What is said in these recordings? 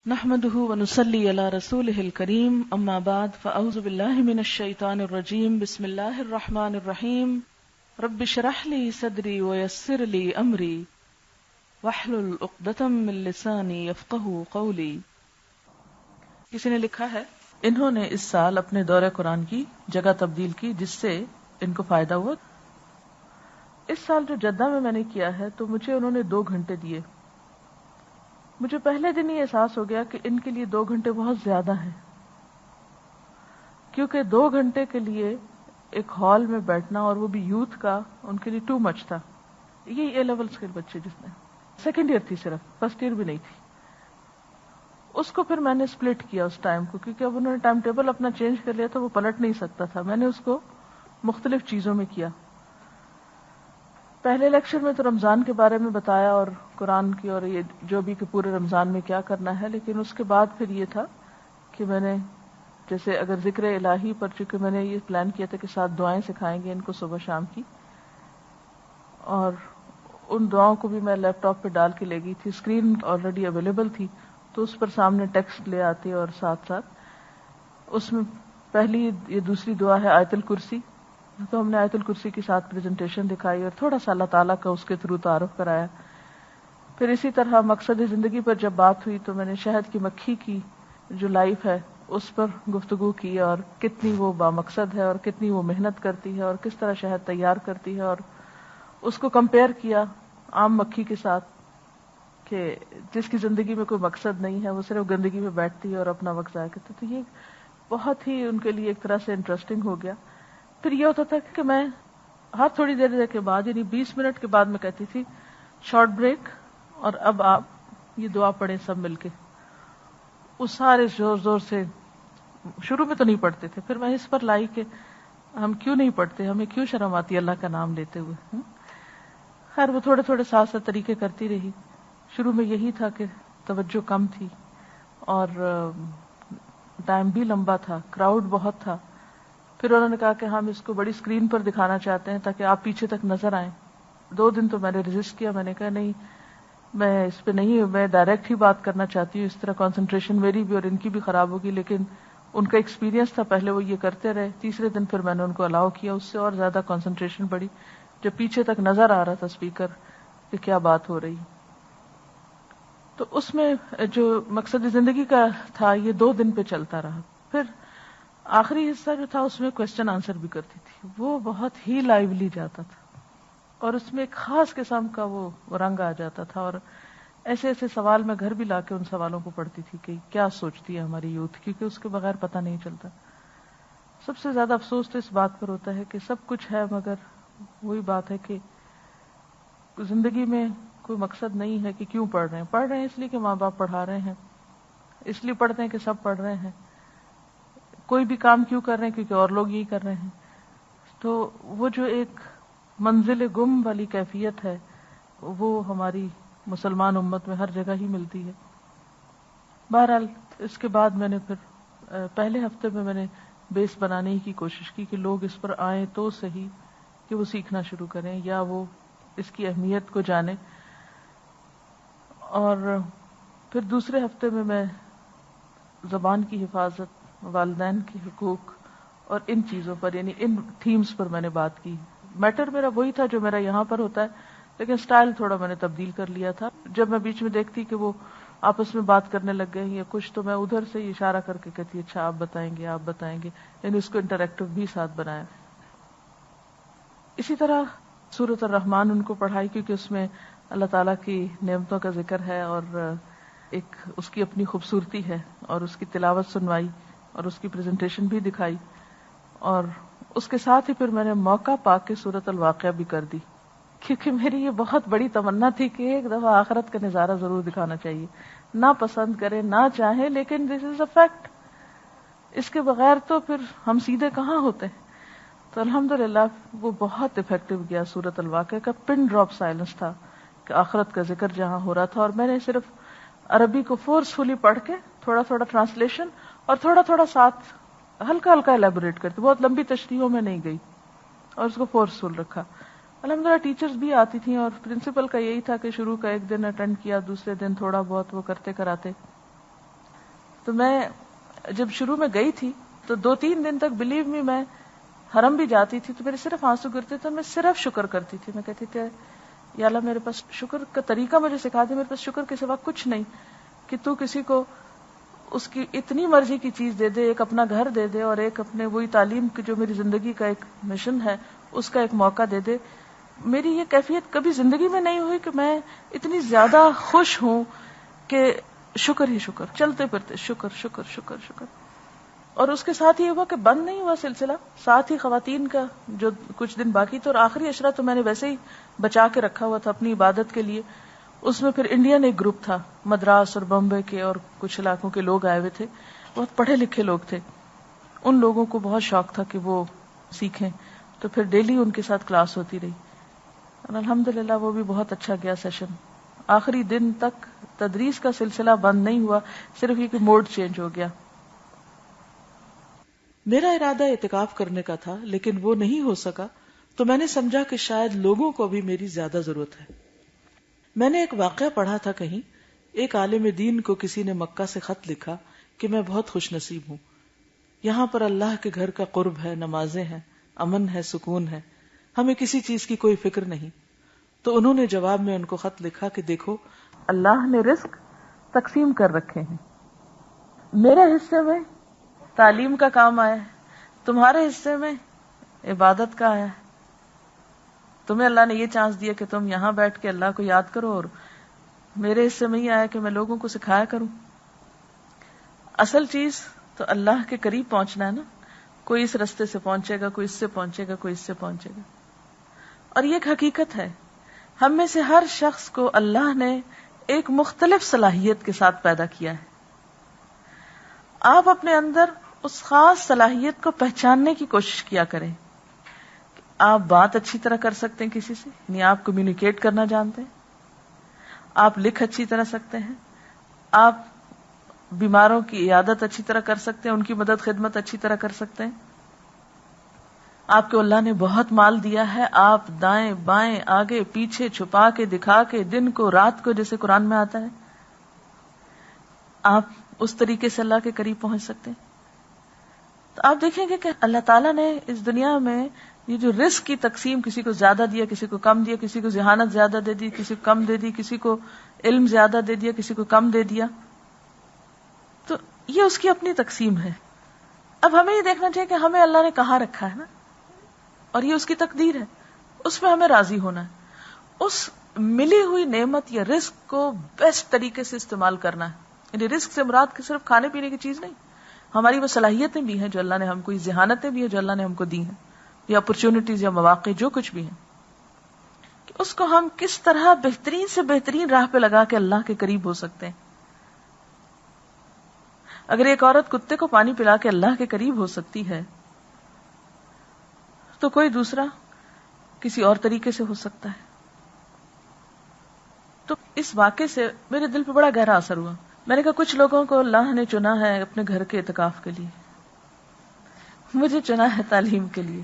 نحمده ونصلي على رسوله الكريم اما بعد فاعوذ بالله من الشيطان الرجيم بسم الله الرحمن الرحيم رب اشرح لي صدري ويسر لي امري واحلل عقدة من لساني يفقهوا قولي۔ کسی نے لکھا ہے انہوں نے اس سال اپنے دورہ قرآن کی جگہ تبدیل کی جس سے ان کو فائدہ ہوا۔ اس سال جو جدہ میں نے کیا ہے تو مجھے انہوں نے 2 گھنٹے دیے۔ مجھے پہلے دن ہی احساس ہو گیا کہ ان کے لیے 2 گھنٹے بہت زیادہ ہیں، کیونکہ 2 گھنٹے کے لیے ایک ہال میں بیٹھنا اور وہ بھی یوتھ کا ان کے لیے ٹو مچ تھا۔ یہ اے لیولز کے بچے جس میں سیکنڈ ایئر تھی، صرف فرسٹ ایئر بھی نہیں تھی، اس کو پھر میں نے سپلٹ کیا اس ٹائم کو، کیونکہ اب انہوں نے ٹائم ٹیبل اپنا چینج کر لیا تھا، وہ پلٹ نہیں سکتا تھا۔ میں نے اس کو مختلف چیزوں میں کیا۔ پہلے لیکچر میں تو رمضان کے بارے میں بتایا اور قرآن کی اور یہ جو بھی کہ پورے رمضان میں کیا کرنا ہے، لیکن اس کے بعد پھر یہ تھا کہ میں نے جیسے اگر ذکر الہی پر، چونکہ میں نے یہ پلان کیا تھا کہ 7 دعائیں سکھائیں گے ان کو صبح شام کی، اور ان دعاؤں کو بھی میں لیپ ٹاپ پہ ڈال کے لے گئی تھی، اسکرین آلریڈی اویلیبل تھی تو اس پر سامنے ٹیکسٹ لے آتی، اور ساتھ ساتھ اس میں پہلی یہ دوسری دعا ہے آیت الکرسی، تو ہم نے آیت الکرسی کے ساتھ پریزنٹیشن دکھائی اور تھوڑا سا اللہ تعالیٰ کا اس کے تھرو تعارف کرایا۔ پھر اسی طرح مقصد زندگی پر جب بات ہوئی تو میں نے شہد کی مکھی کی جو لائف ہے اس پر گفتگو کی، اور کتنی وہ بامقصد ہے اور کتنی وہ محنت کرتی ہے اور کس طرح شہد تیار کرتی ہے، اور اس کو کمپیئر کیا عام مکھی کے ساتھ کہ جس کی زندگی میں کوئی مقصد نہیں ہے، وہ صرف گندگی میں بیٹھتی ہے اور اپنا وقت ضائع کرتی ہے۔ تو یہ بہت ہی ان کے لیے ایک طرح سے انٹرسٹنگ ہو گیا۔ پھر یہ ہوتا تھا کہ میں ہر تھوڑی دیر کے بعد، یعنی 20 منٹ کے بعد میں کہتی تھی شارٹ بریک، اور اب آپ یہ دعا پڑھیں سب مل کے۔ وہ سارے زور زور سے شروع میں تو نہیں پڑھتے تھے، پھر میں اس پر لائی کہ ہم کیوں نہیں پڑھتے، ہمیں کیوں شرم آتی ہے اللہ کا نام لیتے ہوئے۔ خیر وہ تھوڑے تھوڑے ساتھ طریقے کرتی رہی۔ شروع میں یہی تھا کہ توجہ کم تھی اور ٹائم بھی لمبا تھا، کراؤڈ بہت تھا۔ پھر انہوں نے کہا کہ ہم اس کو بڑی اسکرین پر دکھانا چاہتے ہیں تاکہ آپ پیچھے تک نظر آئیں۔ 2 دن تو میں نے ریزسٹ کیا، میں نے کہا نہیں، میں اس پہ نہیں، میں ڈائریکٹ ہی بات کرنا چاہتی ہوں، اس طرح کنسنٹریشن میری بھی اور ان کی بھی خراب ہوگی۔ لیکن ان کا ایکسپیرینس تھا، پہلے وہ یہ کرتے رہے، تیسرے دن پھر میں نے ان کو الاؤ کیا، اس سے اور زیادہ کنسنٹریشن بڑھی جب پیچھے تک نظر آ رہا تھا اسپیکر کہ کیا بات ہو رہی۔ تو اس میں جو مقصد زندگی کا تھا یہ 2 دن پہ چلتا رہا۔ پھر آخری حصہ جو تھا اس میں کوسچن آنسر بھی کرتی تھی، وہ بہت ہی لائیولی جاتا تھا اور اس میں ایک خاص قسم کا وہ رنگ آ جاتا تھا، اور ایسے ایسے سوال میں گھر بھی لا کے ان سوالوں کو پڑھتی تھی کہ کیا سوچتی ہے ہماری یوتھ، کیونکہ اس کے بغیر پتہ نہیں چلتا۔ سب سے زیادہ افسوس تو اس بات پر ہوتا ہے کہ سب کچھ ہے مگر وہی بات ہے کہ زندگی میں کوئی مقصد نہیں ہے کہ کیوں پڑھ رہے ہیں اس لیے کہ ماں باپ پڑھا رہے ہیں، اس لیے پڑھتے ہیں کہ سب پڑھ رہے ہیں، کوئی بھی کام کیوں کر رہے ہیں کیونکہ اور لوگ یہی کر رہے ہیں۔ تو وہ جو ایک منزل گم والی کیفیت ہے وہ ہماری مسلمان امت میں ہر جگہ ہی ملتی ہے۔ بہرحال اس کے بعد میں نے پھر پہلے ہفتے میں نے بیس بنانے کی کوشش کی کہ لوگ اس پر آئیں تو صحیح کہ وہ سیکھنا شروع کریں یا وہ اس کی اہمیت کو جانیں، اور پھر دوسرے ہفتے میں زبان کی حفاظت، والدین کے حقوق اور ان چیزوں پر، یعنی ان تھیمز پر میں نے بات کی۔ میٹر میرا وہی تھا جو میرا یہاں پر ہوتا ہے، لیکن سٹائل تھوڑا میں نے تبدیل کر لیا تھا۔ جب میں بیچ میں دیکھتی کہ وہ آپس میں بات کرنے لگ گئے یا کچھ، تو میں ادھر سے اشارہ کر کے کہتی اچھا آپ بتائیں گے، یعنی اس کو انٹریکٹیو بھی ساتھ بنایا۔ اسی طرح سورۃ الرحمن ان کو پڑھائی، کیونکہ اس میں اللہ تعالیٰ کی نعمتوں کا ذکر ہے اور ایک اس کی اپنی خوبصورتی ہے، اور اس کی تلاوت سنوائی اور اس کی پریزنٹیشن بھی دکھائی، اور اس کے ساتھ ہی پھر میں نے موقع پا کے سورۃ الواقعہ بھی کر دی، کیونکہ میری یہ بہت بڑی تمنا تھی کہ ایک دفعہ آخرت کا نظارہ ضرور دکھانا چاہیے، نہ پسند کرے نہ چاہے، لیکن دس از اے فیکٹ، اس کے بغیر تو پھر ہم سیدھے کہاں ہوتے ہیں۔ تو الحمدللہ وہ بہت افیکٹو گیا۔ سورۃ الواقعہ کا پن ڈراپ سائلنس تھا کہ آخرت کا ذکر جہاں ہو رہا تھا، اور میں نے صرف عربی کو فورسفلی پڑھ کے تھوڑا تھوڑا ٹرانسلیشن اور تھوڑا تھوڑا ساتھ ہلکا ہلکا الیبوریٹ کرتی، بہت لمبی تشریحوں میں نہیں گئی، اور اس کو فورسفل رکھا۔ الحمدللہ ٹیچرز بھی آتی تھیں، اور پرنسپل کا یہی تھا کہ شروع کا 1 دن اٹینڈ کیا، دوسرے دن تھوڑا بہت وہ کرتے کراتے، تو میں جب شروع میں گئی تھی تو 2-3 دن تک بلیو می میں حرم بھی جاتی تھی تو میرے صرف آنسو گرتے تھے. میں صرف شکر کرتی تھی. میں کہتی تھی یا اللہ میرے پاس شکر کا طریقہ مجھے سکھا دے, میرے پاس شکر کے سوا کچھ نہیں کہ تو کسی کو اس کی اتنی مرضی کی چیز دے دے, ایک اپنا گھر دے دے اور ایک اپنے وہی تعلیم کی جو میری زندگی کا ایک مشن ہے اس کا ایک موقع دے دے. میری یہ کیفیت کبھی زندگی میں نہیں ہوئی کہ میں اتنی زیادہ خوش ہوں کہ شکر ہی شکر, چلتے پھرتے شکر شکر شکر شکر. اور اس کے ساتھ یہ ہوا کہ بند نہیں ہوا سلسلہ, ساتھ ہی خواتین کا جو کچھ دن باقی تھے, اور آخری عشرہ تو میں نے ویسے ہی بچا کے رکھا ہوا تھا اپنی عبادت کے لیے. اس میں پھر انڈین ایک گروپ تھا, مدراس اور بمبے کے اور کچھ علاقوں کے لوگ آئے ہوئے تھے, بہت پڑھے لکھے لوگ تھے. ان لوگوں کو بہت شوق تھا کہ وہ سیکھیں, تو پھر ڈیلی ان کے ساتھ کلاس ہوتی رہی, اور الحمدللہ وہ بھی بہت اچھا گیا سیشن. آخری دن تک تدریس کا سلسلہ بند نہیں ہوا, صرف یہ کہ موڈ چینج ہو گیا. میرا ارادہ اعتکاف کرنے کا تھا لیکن وہ نہیں ہو سکا, تو میں نے سمجھا کہ شاید لوگوں کو بھی میری زیادہ ضرورت ہے. میں نے ایک واقعہ پڑھا تھا کہیں, ایک عالم دین کو کسی نے مکہ سے خط لکھا کہ میں بہت خوش نصیب ہوں, یہاں پر اللہ کے گھر کا قرب ہے, نمازیں ہیں, امن ہے, سکون ہے, ہمیں کسی چیز کی کوئی فکر نہیں. تو انہوں نے جواب میں ان کو خط لکھا کہ دیکھو اللہ نے رزق تقسیم کر رکھے ہیں, میرے حصے میں تعلیم کا کام آیا ہے, تمہارے حصے میں عبادت کا آیا ہے. تمہیں اللہ نے یہ چانس دیا کہ تم یہاں بیٹھ کے اللہ کو یاد کرو, اور میرے حصے میں یہ آیا کہ میں لوگوں کو سکھایا کروں. اصل چیز تو اللہ کے قریب پہنچنا ہے نا, کوئی اس رستے سے پہنچے گا, کوئی اس سے پہنچے گا, کوئی اس سے پہنچے گا. اور یہ ایک حقیقت ہے, ہم میں سے ہر شخص کو اللہ نے ایک مختلف صلاحیت کے ساتھ پیدا کیا ہے. آپ اپنے اندر اس خاص صلاحیت کو پہچاننے کی کوشش کیا کریں. آپ بات اچھی طرح کر سکتے ہیں کسی سے, یعنی آپ کمیونیکیٹ کرنا جانتے ہیں, آپ لکھ اچھی طرح سکتے ہیں, آپ بیماروں کی عیادت اچھی طرح کر سکتے ہیں, ان کی مدد خدمت اچھی طرح کر سکتے ہیں. آپ کو اللہ نے بہت مال دیا ہے, آپ دائیں بائیں آگے پیچھے چھپا کے دکھا کے دن کو رات کو, جیسے قرآن میں آتا ہے, آپ اس طریقے سے اللہ کے قریب پہنچ سکتے ہیں. تو آپ دیکھیں گے کہ اللہ تعالیٰ نے اس دنیا میں یہ جو رزق کی تقسیم, کسی کو زیادہ دیا, کسی کو کم دیا, کسی کو ذہانت زیادہ دے دی, کسی کو کم دے دی, کسی کو علم زیادہ دے دیا, کسی کو کم دے دیا, تو یہ اس کی اپنی تقسیم ہے. اب ہمیں یہ دیکھنا چاہیے کہ ہمیں اللہ نے کہاں رکھا ہے نا, اور یہ اس کی تقدیر ہے, اس میں ہمیں راضی ہونا ہے. اس ملی ہوئی نعمت یا رزق کو بیسٹ طریقے سے استعمال کرنا ہے. یعنی رزق سے مراد صرف کھانے پینے کی چیز نہیں, ہماری وہ صلاحیتیں بھی ہیں جو اللہ نے ہم کو, ذہانتیں بھی ہیں جو اللہ نے ہم کو دی ہیں, یا اپرچونٹیز یا مواقع جو کچھ بھی ہیں, کہ اس کو ہم کس طرح بہترین سے بہترین راہ پہ لگا کے اللہ کے قریب ہو سکتے ہیں. اگر ایک عورت کتے کو پانی پلا کے اللہ کے قریب ہو سکتی ہے, تو کوئی دوسرا کسی اور طریقے سے ہو سکتا ہے. تو اس واقعے سے میرے دل پہ بڑا گہرا اثر ہوا. میں نے کہا کچھ لوگوں کو اللہ نے چنا ہے اپنے گھر کے اعتکاف کے لیے, مجھے چنا ہے تعلیم کے لیے,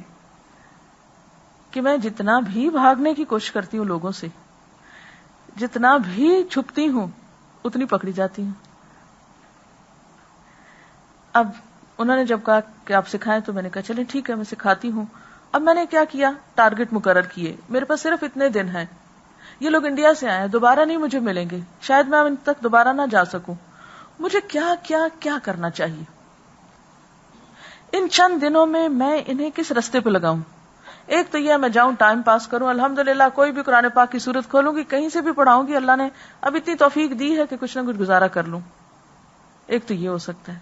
کہ میں جتنا بھی بھاگنے کی کوشش کرتی ہوں لوگوں سے, جتنا بھی چھپتی ہوں, اتنی پکڑی جاتی ہوں. اب انہوں نے جب کہا کہ آپ سکھائیں تو میں نے کہا چلیں ٹھیک ہے میں سکھاتی ہوں. اب میں نے کیا کیا, ٹارگٹ مقرر کیے, میرے پاس صرف اتنے دن ہیں, یہ لوگ انڈیا سے آئے ہیں, دوبارہ نہیں مجھے ملیں گے, شاید میں ان تک دوبارہ نہ جا سکوں, مجھے کیا کیا کیا کرنا چاہیے, ان چند دنوں میں انہیں کس رستے پہ لگاؤں. ایک تو یہ میں جاؤں ٹائم پاس کروں, الحمدللہ کوئی بھی قرآن پاک کی صورت کھولوں گی, کہیں سے بھی پڑھاؤں گی, اللہ نے اب اتنی توفیق دی ہے کہ کچھ نہ کچھ گزارا کر لوں. ایک تو یہ ہو سکتا ہے.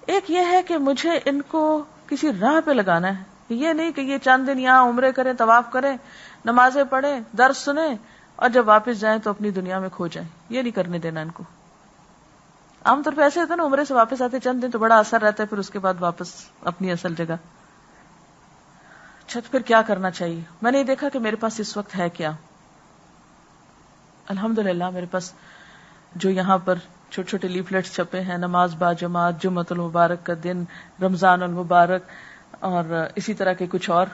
ایک یہ ہے کہ مجھے ان کو کسی راہ پہ لگانا ہے, یہ نہیں کہ یہ چند دن یہاں عمرے کریں, طواف کریں, نمازیں پڑھیں, درس سنیں, اور جب واپس جائیں تو اپنی دنیا میں کھو جائیں. یہ نہیں کرنے دینا ان کو. عام طور پہ ایسے ہوتا ہے نا, عمرے سے واپس آتے چند دن تو بڑا اثر رہتا ہے, پھر اس کے بعد واپس اپنی اصل جگہ. اچھا تو پھر کیا کرنا چاہیے؟ میں نے یہ دیکھا کہ میرے پاس اس وقت ہے کیا. الحمدللہ میرے پاس جو یہاں پر چھوٹے چھوٹے لیفلیٹس چھپے ہیں, نماز با جماعت, جمعۃ المبارک کا دن, رمضان المبارک, اور اسی طرح کے کچھ اور,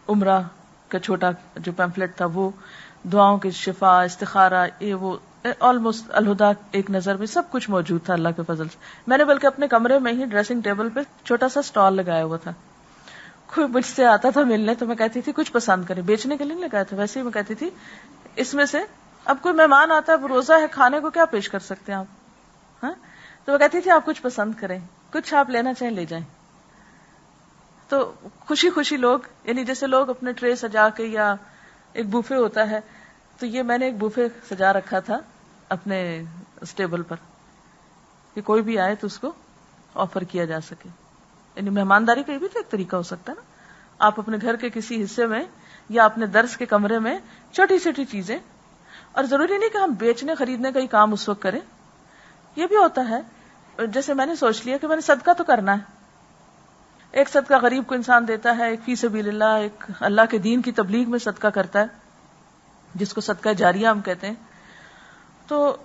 عمرہ کا چھوٹا جو پیمفلٹ تھا وہ, دعاؤں کی شفا, استخارہ, یہ وہ آلموسٹ الہدا ایک نظر میں سب کچھ موجود تھا اللہ کے فضل سے. میں نے بلکہ اپنے کمرے میں ہی ڈریسنگ ٹیبل پہ چھوٹا سا اسٹال لگایا ہوا تھا. کوئی مجھ سے آتا تھا ملنے تو میں کہتی تھی کچھ پسند کرے, بیچنے کے لیے نہیں لگایا تھا, ویسے ہی میں کہتی تھی اس میں سے اب کوئی مہمان آتا ہے, روزہ ہے, کھانے کو کیا پیش کر سکتے ہیں آپ, ہاں, تو وہ کہتی تھی آپ کچھ پسند کریں, کچھ آپ لینا چاہیں لے جائیں. تو خوشی خوشی لوگ, یعنی جیسے لوگ اپنے ٹرے سجا کے, یا ایک بوفے ہوتا ہے, تو یہ میں نے ایک بوفے سجا رکھا تھا اپنے اسٹیبل پر کہ کوئی بھی آئے تو اس کو آفر کیا جا سکے. یعنی مہمانداری کا یہ بھی تو ایک طریقہ ہو سکتا ہے نا, آپ اپنے گھر کے کسی حصے میں یا اپنے درس کے کمرے میں چھوٹی چھوٹی چیزیں, اور ضروری نہیں کہ ہم بیچنے خریدنے کا ہی کام اس وقت کریں. یہ بھی ہوتا ہے, جیسے میں نے سوچ لیا کہ میں نے صدقہ تو کرنا ہے, ایک صدقہ غریب کو انسان دیتا ہے, ایک فی سبیل اللہ, ایک اللہ کے دین کی تبلیغ میں صدقہ کرتا ہے جس کو صدقہ جاریہ ہم کہتے ہیں. تو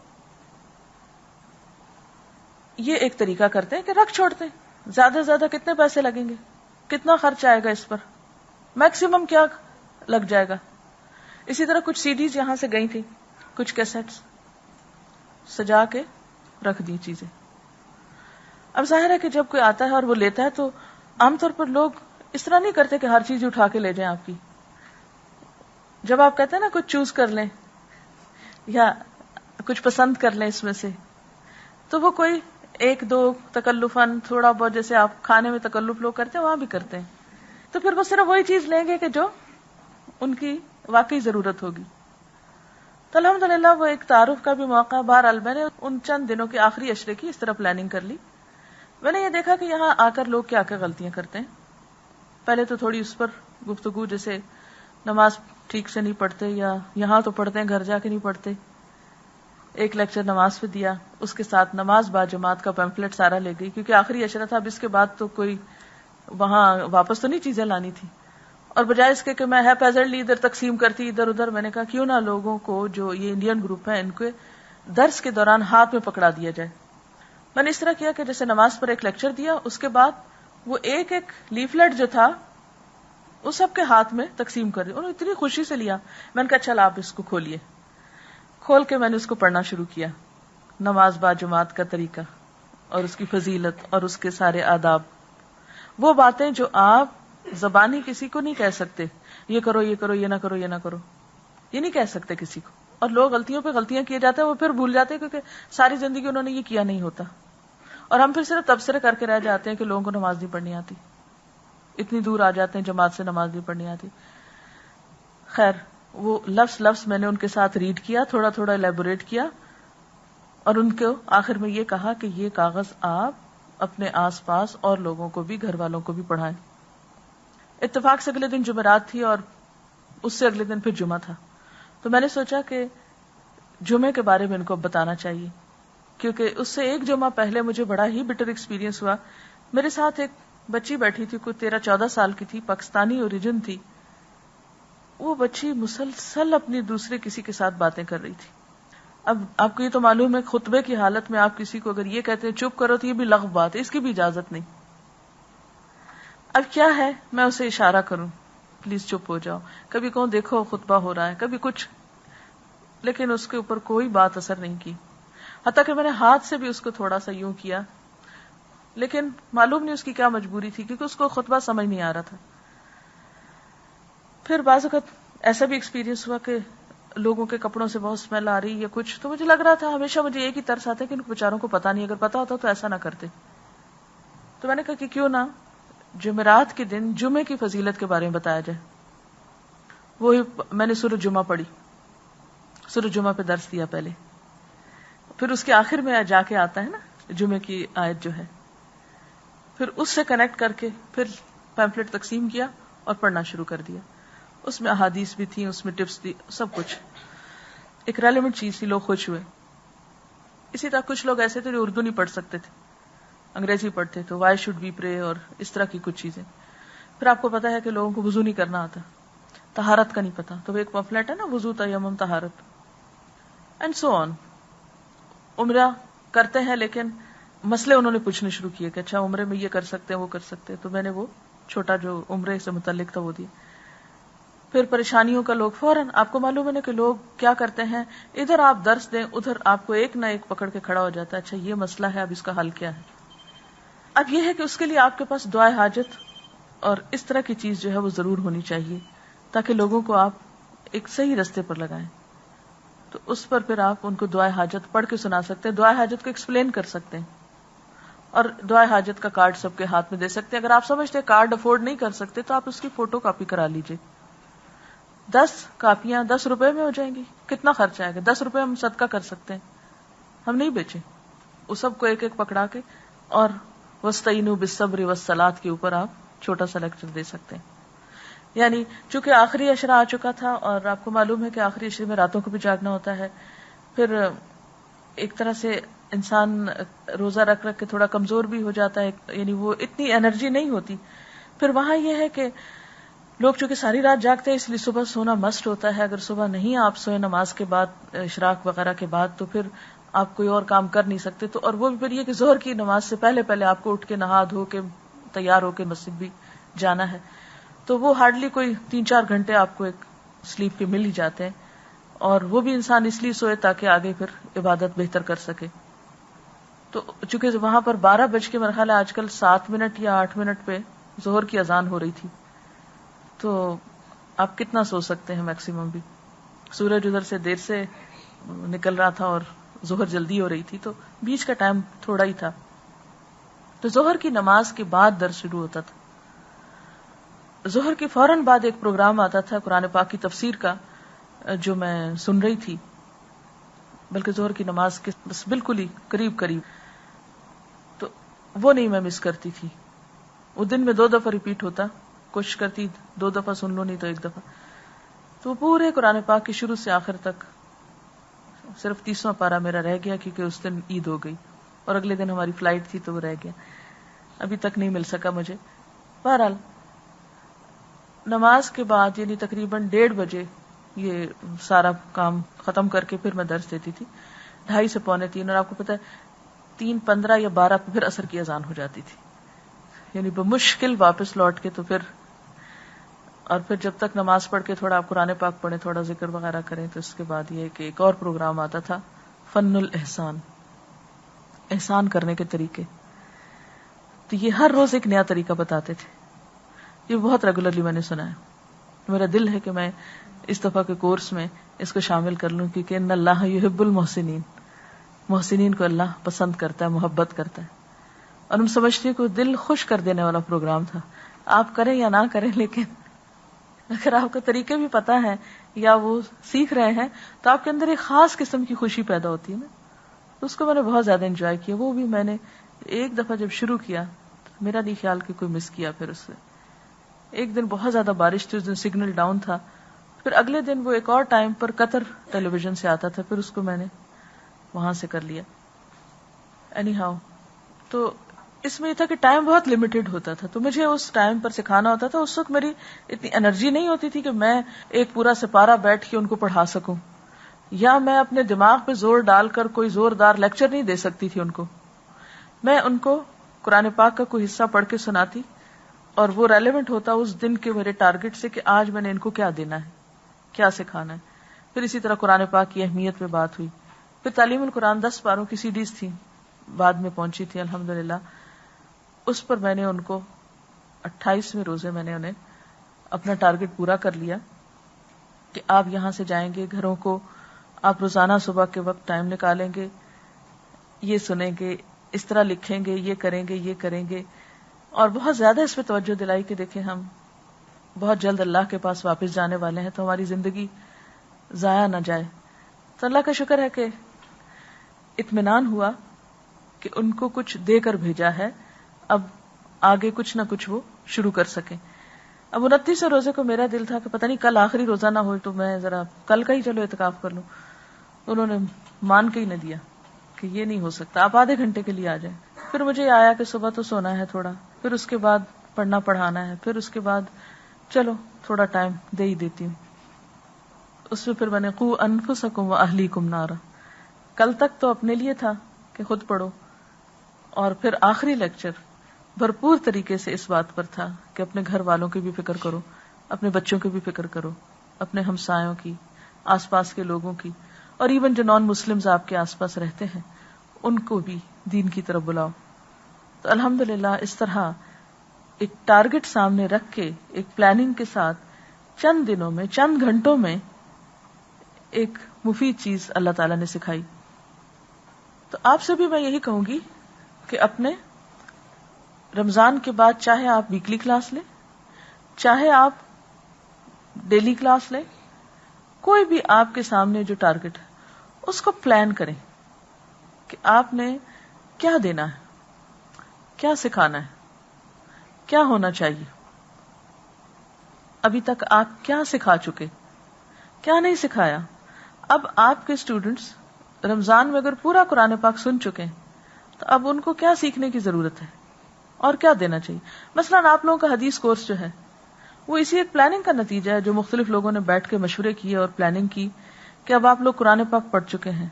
یہ ایک طریقہ کرتے ہیں کہ رکھ چھوڑتے ہیں, زیادہ سے زیادہ کتنے پیسے لگیں گے, کتنا خرچ آئے گا اس پر, میکسیمم کیا لگ جائے گا. اسی طرح کچھ سی ڈیز یہاں سے گئی تھی, کچھ کیسٹس سجا کے رکھ دی چیزیں. اب ظاہر ہے کہ جب کوئی آتا ہے اور وہ لیتا ہے تو عام طور پر لوگ اس طرح نہیں کرتے کہ ہر چیز اٹھا کے لے جائیں آپ کی. جب آپ کہتے ہیں نا کچھ چوز کر لیں یا کچھ پسند کر لیں اس میں سے, تو وہ کوئی ایک دو تکلفاً تھوڑا بہت, جیسے آپ کھانے میں تکلف لوگ کرتے ہیں وہاں بھی کرتے ہیں, تو پھر وہ صرف وہی چیز لیں گے کہ جو ان کی واقعی ضرورت ہوگی. تو الحمدللہ وہ ایک تعارف کا بھی موقع. بہرحال میں نے ان چند دنوں کے آخری عشرے کی اس طرح پلاننگ کر لی. میں نے یہ دیکھا کہ یہاں آ کر لوگ کیا کیا غلطیاں کرتے ہیں. پہلے تو تھوڑی اس پر گفتگو, جیسے نماز ٹھیک سے نہیں پڑھتے, یا یہاں تو پڑھتے ہیں گھر جا کے نہیں پڑھتے. ایک لیکچر نماز پہ دیا, اس کے ساتھ نماز با جماعت کا پیمفلٹ سارا لے گئی, کیونکہ آخری عشرہ تھا. اب اس کے بعد تو کوئی وہاں واپس تو نہیں چیزیں لانی تھی. اور بجائے اس کے کہ میں ہیپ ہیزرڈلی ادھر تقسیم کرتی ادھر ادھر, میں نے کہا کیوں نہ لوگوں کو جو یہ انڈین گروپ ہے ان کے درس کے دوران ہاتھ میں پکڑا دیا جائے. میں نے اس طرح کیا کہ جیسے نماز پر ایک لیکچر دیا, اس کے بعد وہ ایک ایک لیفلیٹ جو تھا وہ سب کے ہاتھ میں تقسیم کر دی. انہوں نے اتنی خوشی سے لیا. میں نے کہا چل آپ اس کو کھولیے. کھول کے میں نے اس کو پڑھنا شروع کیا, نماز با جماعت کا طریقہ اور اس کی فضیلت اور اس کے سارے آداب, وہ باتیں جو آپ زبانی کسی کو نہیں کہہ سکتے, یہ کرو یہ کرو, یہ نہ کرو یہ نہ کرو, یہ نہیں کہہ سکتے کسی کو. اور لوگ غلطیوں پہ غلطیاں کیے جاتے ہیں, وہ پھر بھول جاتے ہیں کیونکہ ساری زندگی انہوں نے یہ کیا نہیں ہوتا, اور ہم پھر صرف تبصرے کر کے رہ جاتے ہیں کہ لوگوں کو نماز نہیں پڑھنی آتی, اتنی دور آ جاتے ہیں جماعت سے نماز نہیں پڑھنی آتی. خیر, وہ لفظ میں نے ان کے ساتھ ریڈ کیا, تھوڑا تھوڑا الیبوریٹ کیا, اور ان کو آخر میں یہ کہا کہ یہ کاغذ آپ اپنے آس پاس اور لوگوں کو بھی, گھر والوں کو بھی پڑھائیں. اتفاق سے اگلے دن جمعرات تھی اور اس سے اگلے دن پھر جمعہ تھا, تو میں نے سوچا کہ جمعے کے بارے میں ان کو بتانا چاہیے, کیونکہ اس سے ایک جمعہ پہلے مجھے بڑا ہی بٹر ایکسپیرینس ہوا. میرے ساتھ ایک بچی بیٹھی تھی, کوئی 13-14 سال کی تھی, پاکستانی اوریجن تھی. وہ بچی مسلسل اپنی دوسرے کسی کے ساتھ باتیں کر رہی تھی. اب آپ کو یہ تو معلوم ہے, خطبے کی حالت میں آپ کسی کو اگر یہ کہتے ہیں چپ کرو تو یہ بھی لغو بات ہے, اس کی بھی اجازت نہیں. اب کیا ہے, میں اسے اشارہ کروں پلیز چپ ہو جاؤ, کبھی کہوں دیکھو خطبہ ہو رہا ہے, کبھی کچھ, لیکن اس کے اوپر کوئی بات اثر نہیں کی. حتیٰ کہ میں نے ہاتھ سے بھی اس کو تھوڑا سا یوں کیا, لیکن معلوم نہیں اس کی کیا مجبوری تھی, کیونکہ اس کو خطبہ سمجھ نہیں آ رہا تھا. پھر بعض اوقات ایسا بھی ایکسپیرینس ہوا کہ لوگوں کے کپڑوں سے بہت اسمیل آ رہی یا کچھ, تو مجھے لگ رہا تھا, ہمیشہ مجھے ایک ہی ترس آتا ہے کہ ان کو بیچاروں کو پتا نہیں, اگر پتا ہوتا تو ایسا نہ کرتے. تو میں نے کہا کہ کیوں نہ جمعرات کے دن جمعے کی فضیلت کے بارے میں بتایا جائے. وہی میں نے سورۃ جمعہ پڑھی, سورۃ جمعہ پہ درس دیا پہلے, پھر اس کے آخر میں جا کے آتا ہے نا جمعے کی آیت جو ہے, پھر اس سے کنیکٹ کر کے پھر پیمفلٹ تقسیم کیا اور پڑھنا شروع کر دیا. اس میں احادیث بھی تھی, اس میں ٹپس دی, سب کچھ ایک ریلیونٹ چیز تھی, لوگ خوش ہوئے. اسی طرح کچھ لوگ ایسے تھے جو اردو نہیں پڑھ سکتے تھے, انگریزی پڑھتے, تو وائی شوڈ وی پرے اور اس طرح کی کچھ چیزیں. پھر آپ کو پتا ہے کہ لوگوں کو وضو نہیں کرنا آتا, طہارت کا نہیں پتا, تو ایک پمفلٹ ہے نا وضو تیمم طہارت اینڈ سو آن. عمرہ کرتے ہیں لیکن مسئلے انہوں نے پوچھنے شروع کیے کہ اچھا عمرے میں یہ کر سکتے ہیں وہ کر سکتے ہیں, تو میں نے وہ چھوٹا جو عمرے سے متعلق تھا وہ دیا. پھر پریشانیوں کا لوگ فوراً، آپ کو معلوم ہے نا کہ لوگ کیا کرتے ہیں، ادھر آپ درس دیں ادھر آپ کو ایک نہ ایک پکڑ کے کھڑا ہو جاتا ہے، اچھا یہ مسئلہ ہے، اب اس کا حل کیا ہے. اب یہ ہے کہ اس کے لیے آپ کے پاس دعائے حاجت اور اس طرح کی چیز جو ہے وہ ضرور ہونی چاہیے تاکہ لوگوں کو آپ ایک صحیح رستے پر لگائیں. تو اس پر پھر آپ ان کو دعائے حاجت پڑھ کے سنا سکتے ہیں، دعائے حاجت کو ایکسپلین کر سکتے ہیں، اور دعائے حاجت کا کارڈ سب کے ہاتھ میں دے سکتے ہیں. اگر آپ سمجھتے ہیں کارڈ افورڈ نہیں کر سکتے تو آپ اس کی فوٹو کاپی کرا لیجئے. 10 کاپیاں 10 روپے میں ہو جائیں گی، کتنا خرچ آئے گا؟ 10 روپے ہم صدقہ کر سکتے ہیں، ہم نہیں بیچے. وہ سب کو ایک ایک پکڑا کے اور وَاسْتَعِينُوا بِالصَّبْرِ وَالصَّلَاةِ کے اوپر آپ چھوٹا سا لیکچر دے سکتے ہیں. یعنی چونکہ آخری عشرہ آ چکا تھا اور آپ کو معلوم ہے کہ آخری عشرے میں راتوں کو بھی جاگنا ہوتا ہے، پھر ایک طرح سے انسان روزہ رکھ رکھ کے تھوڑا کمزور بھی ہو جاتا ہے، یعنی وہ اتنی انرجی نہیں ہوتی. پھر وہاں یہ ہے کہ لوگ چونکہ ساری رات جاگتے ہیں اس لیے صبح سونا مسٹ ہوتا ہے. اگر صبح نہیں آپ سوئے نماز کے بعد، اشراق وغیرہ کے بعد، تو پھر آپ کوئی اور کام کر نہیں سکتے. تو اور وہ بھی پھر یہ کہ ظہر کی نماز سے پہلے پہلے آپ کو اٹھ کے نہا دھو کے تیار ہو کے مسجد بھی جانا ہے. تو وہ ہارڈلی کوئی 3-4 گھنٹے آپ کو ایک سلیپ کے مل ہی جاتے ہیں، اور وہ بھی انسان اس لیے سوئے تاکہ آگے پھر عبادت بہتر کر سکے. تو چونکہ وہاں پر 12 بج کے میرا خیال ہے آج کل 7 منٹ یا 8 منٹ پہ ظہر کی اذان ہو رہی تھی. تو آپ کتنا سو سکتے ہیں میکسیمم بھی؟ سورج ادھر سے دیر سے نکل رہا تھا اور ظہر جلدی ہو رہی تھی، تو بیچ کا ٹائم تھوڑا ہی تھا. تو ظہر کی نماز کے بعد درس شروع ہوتا تھا. ظہر کے فوراً بعد ایک پروگرام آتا تھا قرآن پاک کی تفسیر کا، جو میں سن رہی تھی، بلکہ ظہر کی نماز کے بس بالکل ہی قریب قریب. تو وہ نہیں میں مس کرتی تھی. وہ دن میں 2 دفعہ ریپیٹ ہوتا، کوشش کرتی 2 دفعہ سن لو، نہیں تو 1 دفعہ. تو پورے قرآن پاک کی شروع سے آخر تک صرف 30واں پارہ میرا رہ گیا کیونکہ اس دن عید ہو گئی اور اگلے دن ہماری فلائٹ تھی تو وہ رہ گیا، ابھی تک نہیں مل سکا مجھے. بہرحال نماز کے بعد یعنی تقریباً 1:30 بجے یہ سارا کام ختم کر کے پھر میں درس دیتی تھی 2:30 سے 2:45. اور آپ کو پتا ہے 3:15 یا 12 پہ پھر عصر کی اذان ہو جاتی تھی، یعنی بمشکل واپس لوٹ کے. تو پھر اور پھر جب تک نماز پڑھ کے تھوڑا آپ قرآن پاک پڑھیں، تھوڑا ذکر وغیرہ کریں، تو اس کے بعد یہ کہ ایک اور پروگرام آتا تھا فن الاحسان، احسان کرنے کے طریقے. تو یہ ہر روز ایک نیا طریقہ بتاتے تھے. یہ بہت ریگولرلی میں نے سنا ہے. میرا دل ہے کہ میں اس دفعہ کے کورس میں اس کو شامل کر لوں، کیونکہ ان اللہ یحب المحسنین، محسنین کو اللہ پسند کرتا ہے، محبت کرتا ہے. اور ہم سمجھتے ہیں کہ دل خوش کر دینے والا پروگرام تھا. آپ کریں یا نہ کریں، لیکن اگر آپ کو طریقے بھی پتا ہے یا وہ سیکھ رہے ہیں تو آپ کے اندر ایک خاص قسم کی خوشی پیدا ہوتی ہے نا. اس کو میں نے بہت زیادہ انجوائے کیا. وہ بھی میں نے ایک دفعہ جب شروع کیا میرا نہیں خیال کہ کوئی مس کیا. پھر اس سے ایک دن بہت زیادہ بارش تھی، اس دن سگنل ڈاؤن تھا. پھر اگلے دن وہ ایک اور ٹائم پر قطر ٹیلی ویژن سے آتا تھا، پھر اس کو میں نے وہاں سے کر لیا. اینی ہاؤ تو اس میں یہ تھا کہ ٹائم بہت لمیٹڈ ہوتا تھا، تو مجھے اس ٹائم پر سکھانا ہوتا تھا. اس وقت میری اتنی انرجی نہیں ہوتی تھی کہ میں ایک پورا سپارہ بیٹھ کے ان کو پڑھا سکوں، یا میں اپنے دماغ پہ زور ڈال کر کوئی زوردار لیکچر نہیں دے سکتی تھی ان کو. میں ان کو قرآن پاک کا کوئی حصہ پڑھ کے سناتی اور وہ ریلیونٹ ہوتا اس دن کے میرے ٹارگٹ سے کہ آج میں نے ان کو کیا دینا ہے، کیا سکھانا ہے. پھر اسی طرح قرآن پاک کی اہمیت پہ بات ہوئی. پھر تعلیم القرآن 10 پاروں کی CDs تھی، بعد میں پہنچی تھی الحمدللہ. اس پر میں نے ان کو 28ویں روزے میں نے انہیں اپنا ٹارگٹ پورا کر لیا کہ آپ یہاں سے جائیں گے گھروں کو، آپ روزانہ صبح کے وقت ٹائم نکالیں گے، یہ سنیں گے، اس طرح لکھیں گے، یہ کریں گے، یہ کریں گے. اور بہت زیادہ اس پہ توجہ دلائی کہ دیکھیں ہم بہت جلد اللہ کے پاس واپس جانے والے ہیں، تو ہماری زندگی ضائع نہ جائے. تو اللہ کا شکر ہے کہ اطمینان ہوا کہ ان کو کچھ دے کر بھیجا ہے، اب آگے کچھ نہ کچھ وہ شروع کر سکیں. اب 29 روزے کو میرا دل تھا کہ پتہ نہیں کل آخری روزہ نہ ہو تو میں ذرا کل کا ہی چلو اعتکاف کر لوں. انہوں نے مان کے ہی نہ دیا کہ یہ نہیں ہو سکتا، آپ آدھے گھنٹے کے لیے آ جائیں. پھر مجھے یہ آیا کہ صبح تو سونا ہے تھوڑا، پھر اس کے بعد پڑھنا پڑھانا ہے، پھر اس کے بعد چلو تھوڑا ٹائم دے ہی دیتی ہوں. اس میں پھر میں نے قو انفسکم واہلیکم نارا، کل تک تو اپنے لیے تھا کہ خود پڑھو، اور پھر آخری لیکچر بھرپور طریقے سے اس بات پر تھا کہ اپنے گھر والوں کی بھی فکر کرو، اپنے بچوں کی بھی فکر کرو، اپنے ہمسایوں کی، آس پاس کے لوگوں کی، اور ایون جو نان مسلمز آپ کے آس پاس رہتے ہیں ان کو بھی دین کی طرف بلاؤ. تو الحمدللہ اس طرح ایک ٹارگٹ سامنے رکھ کے ایک پلاننگ کے ساتھ چند دنوں میں، چند گھنٹوں میں ایک مفید چیز اللہ تعالیٰ نے سکھائی. تو آپ سے بھی میں یہی کہوں گی کہ اپنے رمضان کے بعد چاہے آپ ویکلی کلاس لیں، چاہے آپ ڈیلی کلاس لیں، کوئی بھی آپ کے سامنے جو ٹارگٹ ہے اس کو پلان کریں کہ آپ نے کیا دینا ہے، کیا سکھانا ہے، کیا ہونا چاہیے. ابھی تک آپ کیا سکھا چکے، کیا نہیں سکھایا. اب آپ کے اسٹوڈنٹس رمضان میں اگر پورا قرآن پاک سن چکے ہیں تو اب ان کو کیا سیکھنے کی ضرورت ہے اور کیا دینا چاہیے. مثلاً آپ لوگوں کا حدیث کورس جو ہے وہ اسی ایک پلاننگ کا نتیجہ ہے جو مختلف لوگوں نے بیٹھ کے مشورے کیے اور پلاننگ کی کہ اب آپ لوگ قرآن پاک پڑھ چکے ہیں،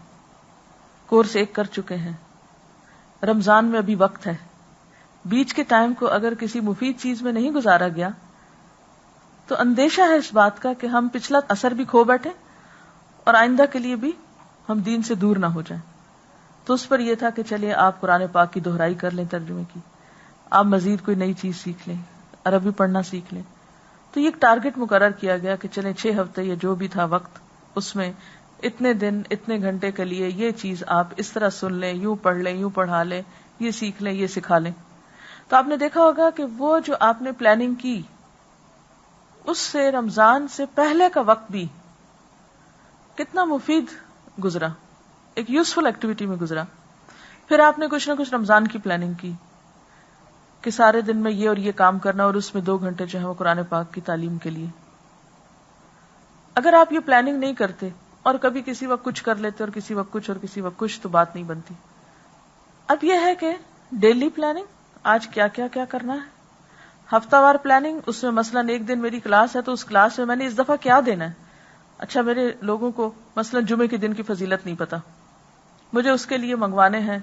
کورس ایک کر چکے ہیں، رمضان میں ابھی وقت ہے، بیچ کے ٹائم کو اگر کسی مفید چیز میں نہیں گزارا گیا تو اندیشہ ہے اس بات کا کہ ہم پچھلا اثر بھی کھو بیٹھے اور آئندہ کے لیے بھی ہم دین سے دور نہ ہو جائیں. تو اس پر یہ تھا کہ چلیے آپ قرآن پاک کی دہرائی کر لیں، ترجمے کی، آپ مزید کوئی نئی چیز سیکھ لیں، عربی پڑھنا سیکھ لیں. تو یہ ایک ٹارگٹ مقرر کیا گیا کہ چلیں 6 ہفتے یا جو بھی تھا وقت، اس میں اتنے دن اتنے گھنٹے کے لیے یہ چیز آپ اس طرح سن لیں، یوں پڑھ لیں، یوں پڑھا لیں، یہ سیکھ لیں، یہ سکھا لیں. تو آپ نے دیکھا ہوگا کہ وہ جو آپ نے پلاننگ کی اس سے رمضان سے پہلے کا وقت بھی کتنا مفید گزرا، ایک یوزفل ایکٹیویٹی میں گزرا. پھر آپ نے کچھ نہ کچھ رمضان کی پلاننگ کی کہ سارے دن میں یہ اور یہ کام کرنا، اور اس میں 2 گھنٹے جو ہے وہ قرآن پاک کی تعلیم کے لیے. اگر آپ یہ پلاننگ نہیں کرتے اور کبھی کسی وقت کچھ کر لیتے اور کسی وقت کچھ اور کسی وقت کچھ، تو بات نہیں بنتی. اب یہ ہے کہ ڈیلی پلاننگ، آج کیا کیا کیا کرنا ہے، ہفتہ وار پلاننگ، اس میں مثلاً ایک دن میری کلاس ہے تو اس کلاس میں میں نے اس دفعہ کیا دینا ہے. اچھا میرے لوگوں کو مثلاً جمعے کے دن کی فضیلت نہیں پتا، مجھے اس کے لیے منگوانے ہیں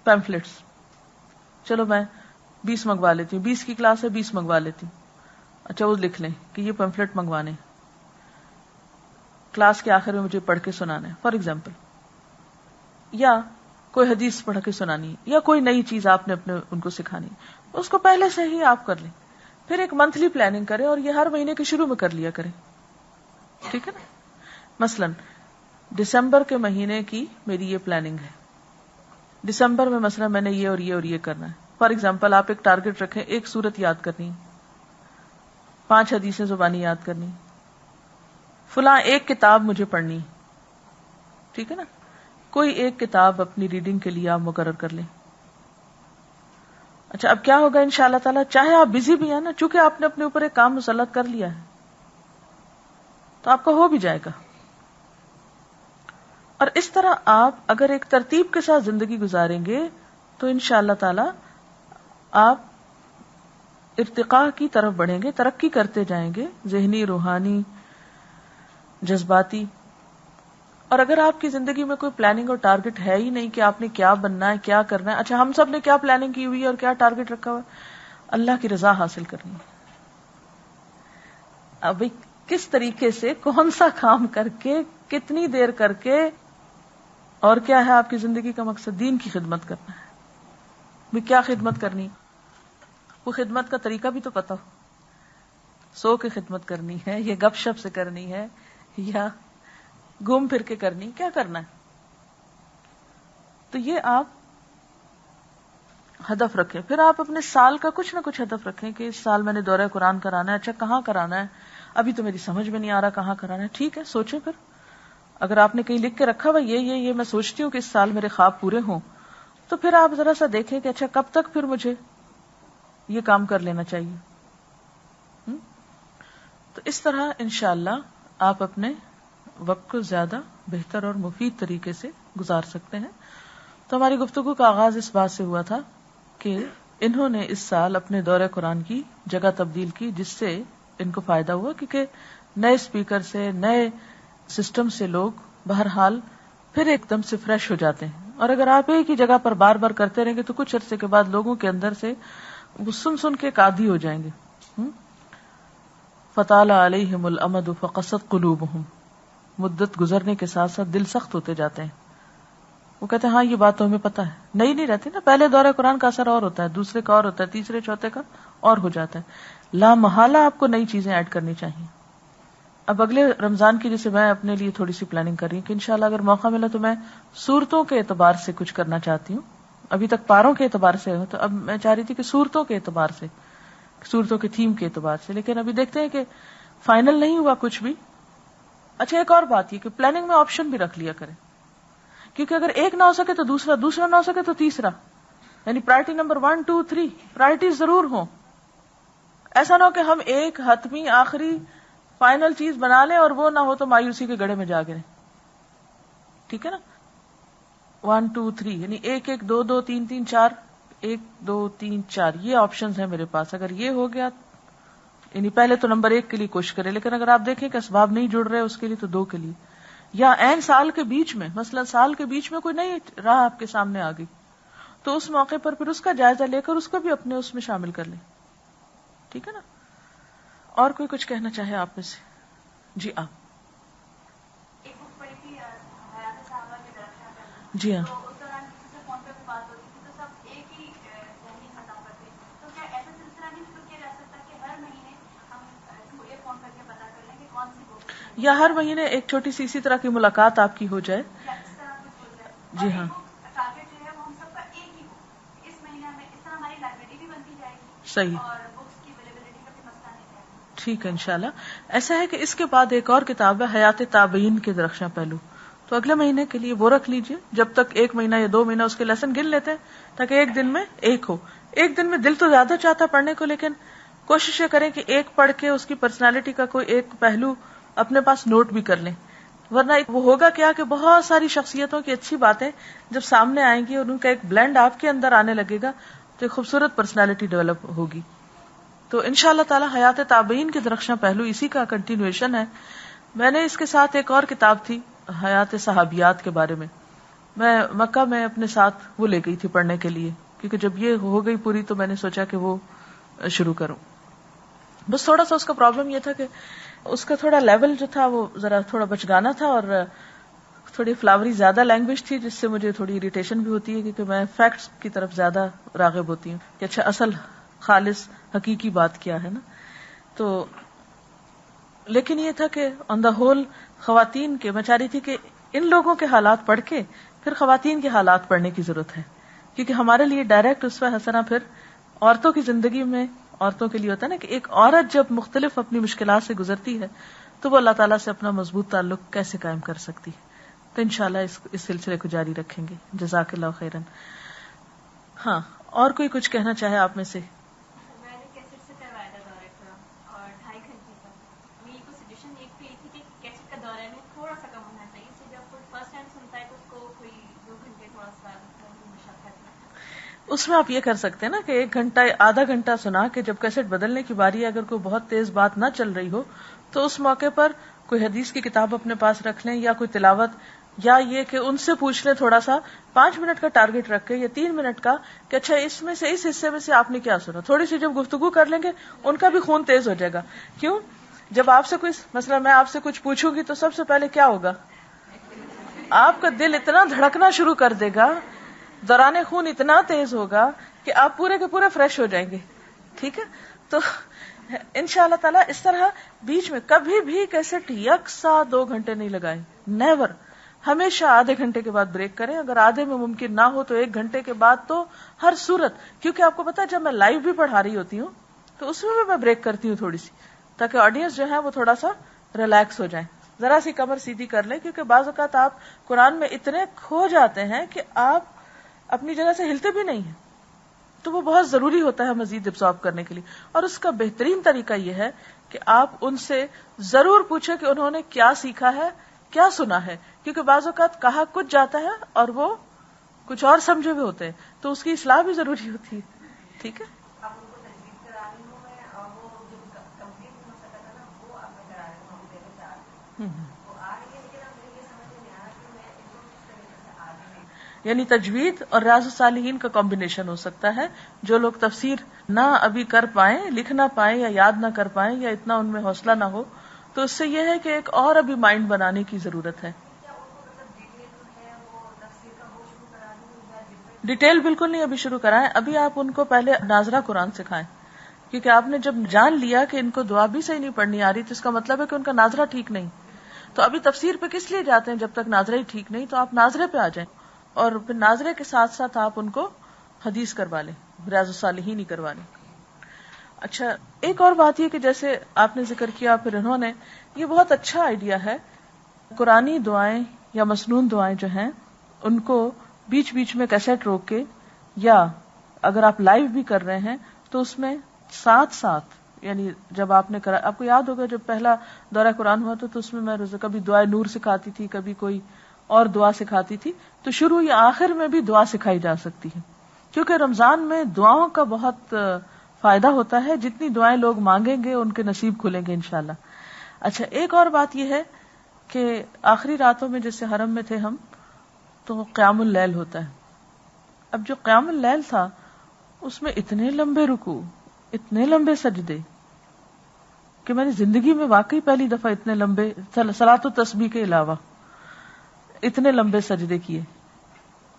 پیمفلٹس، چلو میں 20 منگوا لیتی ہوں، 20 کی کلاس ہے 20 منگوا لیتی ہوں. اچھا وہ لکھ لیں کہ یہ پیمفلٹ منگوانے کلاس کے آخر میں مجھے پڑھ کے سنانا ہے فار ایگزامپل، یا کوئی حدیث پڑھ کے سنانی، یا کوئی نئی چیز آپ نے اپنے ان کو سکھانی، اس کو پہلے سے ہی آپ کر لیں. پھر ایک منتھلی پلاننگ کریں اور یہ ہر مہینے کے شروع میں کر لیا کریں. ٹھیک ہے نا؟ مثلاً دسمبر کے مہینے کی میری یہ پلاننگ ہے، دسمبر میں مثلا میں نے یہ اور یہ اور یہ کرنا ہے. فار ایگزامپل آپ ایک ٹارگٹ رکھیں، ایک سورت یاد کرنی، 5 حدیثیں زبانی یاد کرنی، فلاں ایک کتاب مجھے پڑھنی. ٹھیک ہے نا؟ کوئی ایک کتاب اپنی ریڈنگ کے لیے آپ مقرر کر لیں. اچھا اب کیا ہوگا انشاءاللہ تعالیٰ، چاہے آپ بزی بھی ہیں نا، چونکہ آپ نے اپنے اوپر ایک کام مسلط کر لیا ہے تو آپ کا ہو بھی جائے گا. اور اس طرح آپ اگر ایک ترتیب کے ساتھ زندگی گزاریں گے تو انشاءاللہ تعالی آپ ارتقاء کی طرف بڑھیں گے، ترقی کرتے جائیں گے، ذہنی، روحانی، جذباتی. اور اگر آپ کی زندگی میں کوئی پلاننگ اور ٹارگٹ ہے ہی نہیں کہ آپ نے کیا بننا ہے، کیا کرنا ہے. اچھا ہم سب نے کیا پلاننگ کی ہوئی ہے اور کیا ٹارگٹ رکھا ہوا ہے؟ اللہ کی رضا حاصل کرنی ہے. ابھی کس طریقے سے، کون سا کام کر کے، کتنی دیر کر کے، اور کیا ہے آپ کی زندگی کا مقصد؟ دین کی خدمت کرنا ہے. بھی کیا خدمت کرنی؟ وہ خدمت کا طریقہ بھی تو پتا ہو. سو کے خدمت کرنی ہے یا گپ شپ سے کرنی ہے یا گھوم پھر کے کرنی، کیا کرنا ہے؟ تو یہ آپ ہدف رکھیں. پھر آپ اپنے سال کا کچھ نہ کچھ ہدف رکھیں کہ اس سال میں نے دورہ قرآن کرانا ہے. اچھا کہاں کرانا ہے؟ ابھی تو میری سمجھ میں نہیں آ رہا کہاں کرانا ہے. ٹھیک ہے، سوچیں. پھر اگر آپ نے کہیں لکھ کے رکھا ہوا یہ میں سوچتی ہوں کہ اس سال میرے خواب پورے ہوں، تو پھر آپ ذرا سا دیکھیں کہ اچھا کب تک پھر مجھے یہ کام کر لینا چاہیے. تو اس طرح انشاءاللہ آپ اپنے وقت کو زیادہ بہتر اور مفید طریقے سے گزار سکتے ہیں. تو ہماری گفتگو کا آغاز اس بات سے ہوا تھا کہ انہوں نے اس سال اپنے دورہ قرآن کی جگہ تبدیل کی، جس سے ان کو فائدہ ہوا، کیونکہ نئے اسپیکر سے، نئے سسٹم سے لوگ بہرحال پھر ایک دم سے فریش ہو جاتے ہیں. اور اگر آپ ایک ہی جگہ پر بار بار کرتے رہیں گے تو کچھ عرصے کے بعد لوگوں کے اندر سے وہ سن کے عادی ہو جائیں گے. فطال علیہم الامد فقست قلوبہم، مدت گزرنے کے ساتھ ساتھ دل سخت ہوتے جاتے ہیں. وہ کہتے ہیں ہاں یہ بات تو ہمیں پتہ ہے، نئی نہیں رہتی نا. پہلے دورہ قرآن کا اثر اور ہوتا ہے، دوسرے کا اور ہوتا ہے، تیسرے چوتھے کا اور ہو جاتا ہے. لا محالہ آپ کو نئی چیزیں ایڈ کرنی چاہیے. اب اگلے رمضان کی جیسے میں اپنے لیے تھوڑی سی پلاننگ کر رہی ہوں کہ انشاءاللہ اگر موقع ملا تو میں صورتوں کے اعتبار سے کچھ کرنا چاہتی ہوں. ابھی تک پاروں کے اعتبار سے ہو، تو اب میں چاہ رہی تھی کہ صورتوں کے اعتبار سے، صورتوں کے تھیم کے اعتبار سے. لیکن ابھی دیکھتے ہیں کہ فائنل نہیں ہوا کچھ بھی. اچھا ایک اور بات یہ کہ پلاننگ میں آپشن بھی رکھ لیا کریں، کیونکہ اگر ایک نہ ہو سکے تو دوسرا، دوسرا نہ ہو سکے تو تیسرا. یعنی پرائرٹی نمبر 1 2 3 پرائرٹی ضرور ہوں. ایسا نہ ہو کہ ہم ایک حتمی آخری فائنل چیز بنا لیں اور وہ نہ ہو تو مایوسی کے گڑھے میں جا گریں. ٹھیک ہے نا؟ 1 2 3 یعنی 1 1 2 2 3 3 4 1 2 3 4 یہ آپشنز ہیں میرے پاس. اگر یہ ہو گیا یعنی پہلے تو نمبر 1 کے لیے کوشش کریں، لیکن اگر آپ دیکھیں کہ اسباب نہیں جڑ رہے اس کے لیے تو 2 کے لیے، یا عین سال کے بیچ میں، مثلا سال کے بیچ میں کوئی نئی راہ آپ کے سامنے آ گئی تو اس موقع پر پھر اس کا جائزہ لے کر اس کو بھی اپنے اس میں شامل کر لیں. ٹھیک ہے نا؟ اور کوئی کچھ کہنا چاہے آپ میں سے؟ جی آپ. جی ہاں. یا ہر مہینے ایک چھوٹی سی اسی طرح کی ملاقات آپ کی ہو جائے. جی ہاں صحیح. ٹھیک ہے انشاءاللہ. ایسا ہے کہ اس کے بعد ایک اور کتاب ہے حیات تابعین کے درخشاں پہلو، تو اگلے مہینے کے لیے وہ رکھ لیجئے. جب تک 1 مہینہ یا 2 مہینہ اس کے لیسن گن لیتے ہیں تاکہ ایک دن میں ایک ہو. ایک دن میں دل تو زیادہ چاہتا پڑھنے کو، لیکن کوشش یہ کریں کہ ایک پڑھ کے اس کی پرسنالٹی کا کوئی ایک پہلو اپنے پاس نوٹ بھی کر لیں. ورنہ وہ ہوگا کیا کہ بہت ساری شخصیتوں کی اچھی باتیں جب سامنے آئیں گی اور ان کا ایک بلینڈ آپ کے اندر آنے لگے گا تو ایک خوبصورت پرسنالٹی ڈیولپ ہوگی. تو انشاءاللہ تعالی حیات تابعین کے درخشاں پہلو اسی کا کنٹینویشن ہے. میں نے اس کے ساتھ ایک اور کتاب تھی حیات صحابیات کے بارے میں مکہ میں اپنے ساتھ وہ لے گئی تھی پڑھنے کے لیے، کیونکہ جب یہ ہو گئی پوری تو میں نے سوچا کہ وہ شروع کروں. بس تھوڑا سا اس کا پرابلم یہ تھا کہ اس کا تھوڑا لیول جو تھا وہ ذرا تھوڑا بچگانا تھا اور تھوڑی فلاوری زیادہ لینگویج تھی، جس سے مجھے تھوڑی اریٹیشن بھی ہوتی ہے کیونکہ میں فیکٹس کی طرف زیادہ راغب ہوتی ہوں کہ اچھا اصل خالص حقیقی بات کیا ہے نا. تو لیکن یہ تھا کہ آن دا ہول خواتین کے میں چاہ رہی تھی کہ ان لوگوں کے حالات پڑھ کے پھر خواتین کے حالات پڑھنے کی ضرورت ہے، کیونکہ ہمارے لیے ڈائریکٹ اسوہ حسنہ پھر عورتوں کی زندگی میں عورتوں کے لیے ہوتا ہے نا کہ ایک عورت جب مختلف اپنی مشکلات سے گزرتی ہے تو وہ اللہ تعالیٰ سے اپنا مضبوط تعلق کیسے قائم کر سکتی ہے. تو انشاءاللہ اس سلسلے کو جاری رکھیں گے. جزاک اللہ خیرا. ہاں اور کوئی کچھ کہنا چاہے آپ میں سے؟ اس میں آپ یہ کر سکتے ہیں نا کہ 1 گھنٹہ آدھا گھنٹہ سنا کے جب کیسٹ بدلنے کی باری ہے اگر کوئی بہت تیز بات نہ چل رہی ہو تو اس موقع پر کوئی حدیث کی کتاب اپنے پاس رکھ لیں یا کوئی تلاوت، یا یہ کہ ان سے پوچھ لیں تھوڑا سا 5 منٹ کا ٹارگٹ رکھ کے یا 3 منٹ کا کہ اچھا اس میں سے اس حصے میں سے آپ نے کیا سنا. تھوڑی سی جب گفتگو کر لیں گے ان کا بھی خون تیز ہو جائے گا. کیوں؟ جب آپ سے کوئی مثلا میں آپ سے کچھ پوچھوں گی تو سب سے پہلے کیا ہوگا؟ آپ کا دل اتنا دھڑکنا شروع کر دے گا، دوران خون اتنا تیز ہوگا کہ آپ پورے کے پورے فریش ہو جائیں گے. ٹھیک ہے؟ تو انشاءاللہ تعالی اس طرح بیچ میں کبھی بھی کیسٹ یکساں 2 گھنٹے نہیں لگائیں. نیور. ہمیشہ آدھے گھنٹے کے بعد بریک کریں. اگر آدھے میں ممکن نہ ہو تو 1 گھنٹے کے بعد تو ہر صورت. کیونکہ آپ کو پتا جب میں لائیو بھی پڑھا رہی ہوتی ہوں تو اس میں بھی میں بریک کرتی ہوں تھوڑی سی، تاکہ آڈینس جو ہے وہ تھوڑا سا ریلیکس ہو جائیں، ذرا سی کمر سیدھی کر لیں. کیونکہ بعض اوقات آپ قرآن میں اتنے کھو جاتے ہیں کہ آپ اپنی جگہ سے ہلتے بھی نہیں ہیں. تو وہ بہت ضروری ہوتا ہے مزید ابزارب کرنے کے لیے. اور اس کا بہترین طریقہ یہ ہے کہ آپ ان سے ضرور پوچھیں کہ انہوں نے کیا سیکھا ہے، کیا سنا ہے. کیونکہ بعض اوقات کہا کچھ جاتا ہے اور وہ کچھ اور سمجھے ہوئے ہوتے ہیں، تو اس کی اصلاح بھی ضروری ہوتی ہے. ٹھیک ہے؟ یعنی تجوید اور ریاض الصالحین کا کمبینیشن ہو سکتا ہے. جو لوگ تفسیر نہ ابھی کر پائیں، لکھ نہ پائیں یا یاد نہ کر پائیں یا اتنا ان میں حوصلہ نہ ہو، تو اس سے یہ ہے کہ ایک اور ابھی مائنڈ بنانے کی ضرورت ہے. ڈیٹیل بالکل نہیں ابھی شروع کرائیں. ابھی آپ ان کو پہلے ناظرہ قرآن سکھائیں، کیونکہ آپ نے جب جان لیا کہ ان کو دعا بھی صحیح نہیں پڑھنی آ رہی تو اس کا مطلب ہے کہ ان کا ناظرہ ٹھیک نہیں. تو ابھی تفسیر پہ کس لیے جاتے ہیں جب تک ناظرہ ہی ٹھیک نہیں؟ تو آپ ناظرے پہ آ جائیں اور پھر ناظرے کے ساتھ ساتھ آپ ان کو حدیث کروا لیں، ریاض الصالحین ہی کروا لیں. اچھا، ایک اور بات یہ کہ جیسے آپ نے ذکر کیا پھر انہوں نے، یہ بہت اچھا آئیڈیا ہے. قرآنی دعائیں یا مسنون دعائیں جو ہیں ان کو بیچ بیچ میں کیسٹ روک کے، یا اگر آپ لائیو بھی کر رہے ہیں تو اس میں ساتھ ساتھ، یعنی جب آپ نے کرا، آپ کو یاد ہوگا جب پہلا دورہ قرآن ہوا تو اس میں میں کبھی دعائے نور سکھاتی تھی، کبھی کوئی اور دعا سکھاتی تھی. تو شروع یا آخر میں بھی دعا سکھائی جا سکتی ہے، کیونکہ رمضان میں دعاؤں کا بہت فائدہ ہوتا ہے. جتنی دعائیں لوگ مانگیں گے ان کے نصیب کھلیں گے انشاءاللہ. اچھا، ایک اور بات یہ ہے کہ آخری راتوں میں جیسے حرم میں تھے ہم تو قیام اللیل ہوتا ہے. اب جو قیام اللیل تھا اس میں اتنے لمبے رکوع، اتنے لمبے سجدے کہ میں نے زندگی میں واقعی پہلی دفعہ اتنے لمبے صلاۃ التسبیح کے علاوہ اتنے لمبے سجدے کیے.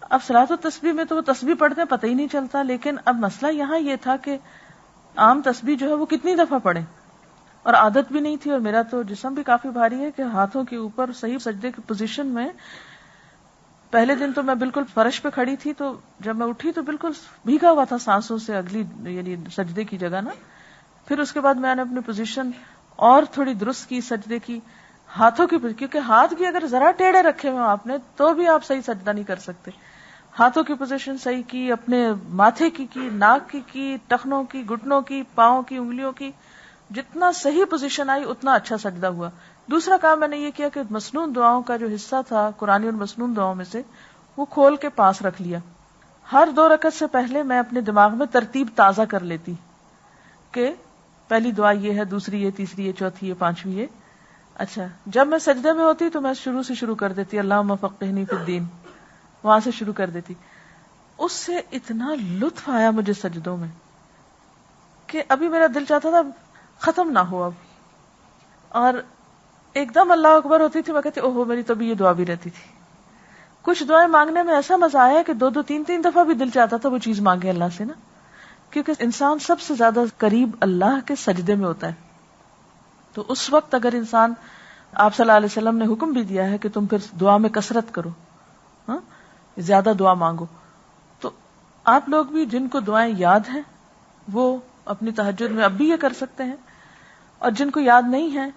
اب صلاۃ التسبیح میں تو وہ تسبیح پڑھتے ہیں پتہ ہی نہیں چلتا، لیکن اب مسئلہ یہاں یہ تھا کہ عام تسبیح جو ہے وہ کتنی دفعہ پڑھیں، اور عادت بھی نہیں تھی، اور میرا تو جسم بھی کافی بھاری ہے کہ ہاتھوں کے اوپر صحیح سجدے کی پوزیشن میں. پہلے دن تو میں بالکل فرش پہ کھڑی تھی، تو جب میں اٹھی تو بالکل بھیگا ہوا تھا سانسوں سے اگلی یعنی سجدے کی جگہ نا. پھر اس کے بعد میں نے اپنی پوزیشن اور تھوڑی درست کی سجدے کی، ہاتھوں کی، کیونکہ ہاتھ بھی اگر ذرا ٹیڑھے رکھے ہوئے آپ نے تو بھی آپ صحیح سجدہ نہیں کر سکتے. ہاتھوں کی پوزیشن صحیح کی، اپنے ماتھے کی، ناک کی، ٹخنوں کی، گھٹنوں کی، پاؤں کی، انگلیوں کی، جتنا صحیح پوزیشن آئی اتنا اچھا سجدہ ہوا. دوسرا کام میں نے یہ کیا کہ مسنون دعاؤں کا جو حصہ تھا قرآنی اور مسنون دعاؤں میں سے وہ کھول کے پاس رکھ لیا. ہر 2 رکعت سے پہلے میں اپنے دماغ میں ترتیب تازہ کر لیتی کہ پہلی دعا یہ ہے، دوسری یہ، تیسری یہ، چوتھی یہ، پانچویں یہ. اچھا، جب میں سجدے میں ہوتی تو میں شروع سے شروع کر دیتی اللہم فقہنی فی الدین، وہاں سے شروع کر دیتی. اس سے اتنا لطف آیا مجھے سجدوں میں کہ ابھی میرا دل چاہتا تھا ختم نہ ہو اب. اور ایک دم اللہ اکبر ہوتی تھی، میں کہتی اوہو میری تو بھی یہ دعا بھی رہتی تھی. کچھ دعائیں مانگنے میں ایسا مزہ آیا کہ 2 3 دفعہ بھی دل چاہتا تھا وہ چیز مانگے اللہ سے نا، کیونکہ انسان سب سے زیادہ قریب اللہ کے سجدے میں ہوتا ہے. تو اس وقت اگر انسان، آپ صلی اللہ علیہ وسلم نے حکم بھی دیا ہے کہ تم پھر دعا میں کثرت کرو، زیادہ دعا مانگو. تو آپ لوگ بھی جن کو دعائیں یاد ہیں وہ اپنی تہجد میں اب بھی یہ کر سکتے ہیں، اور جن کو یاد نہیں ہے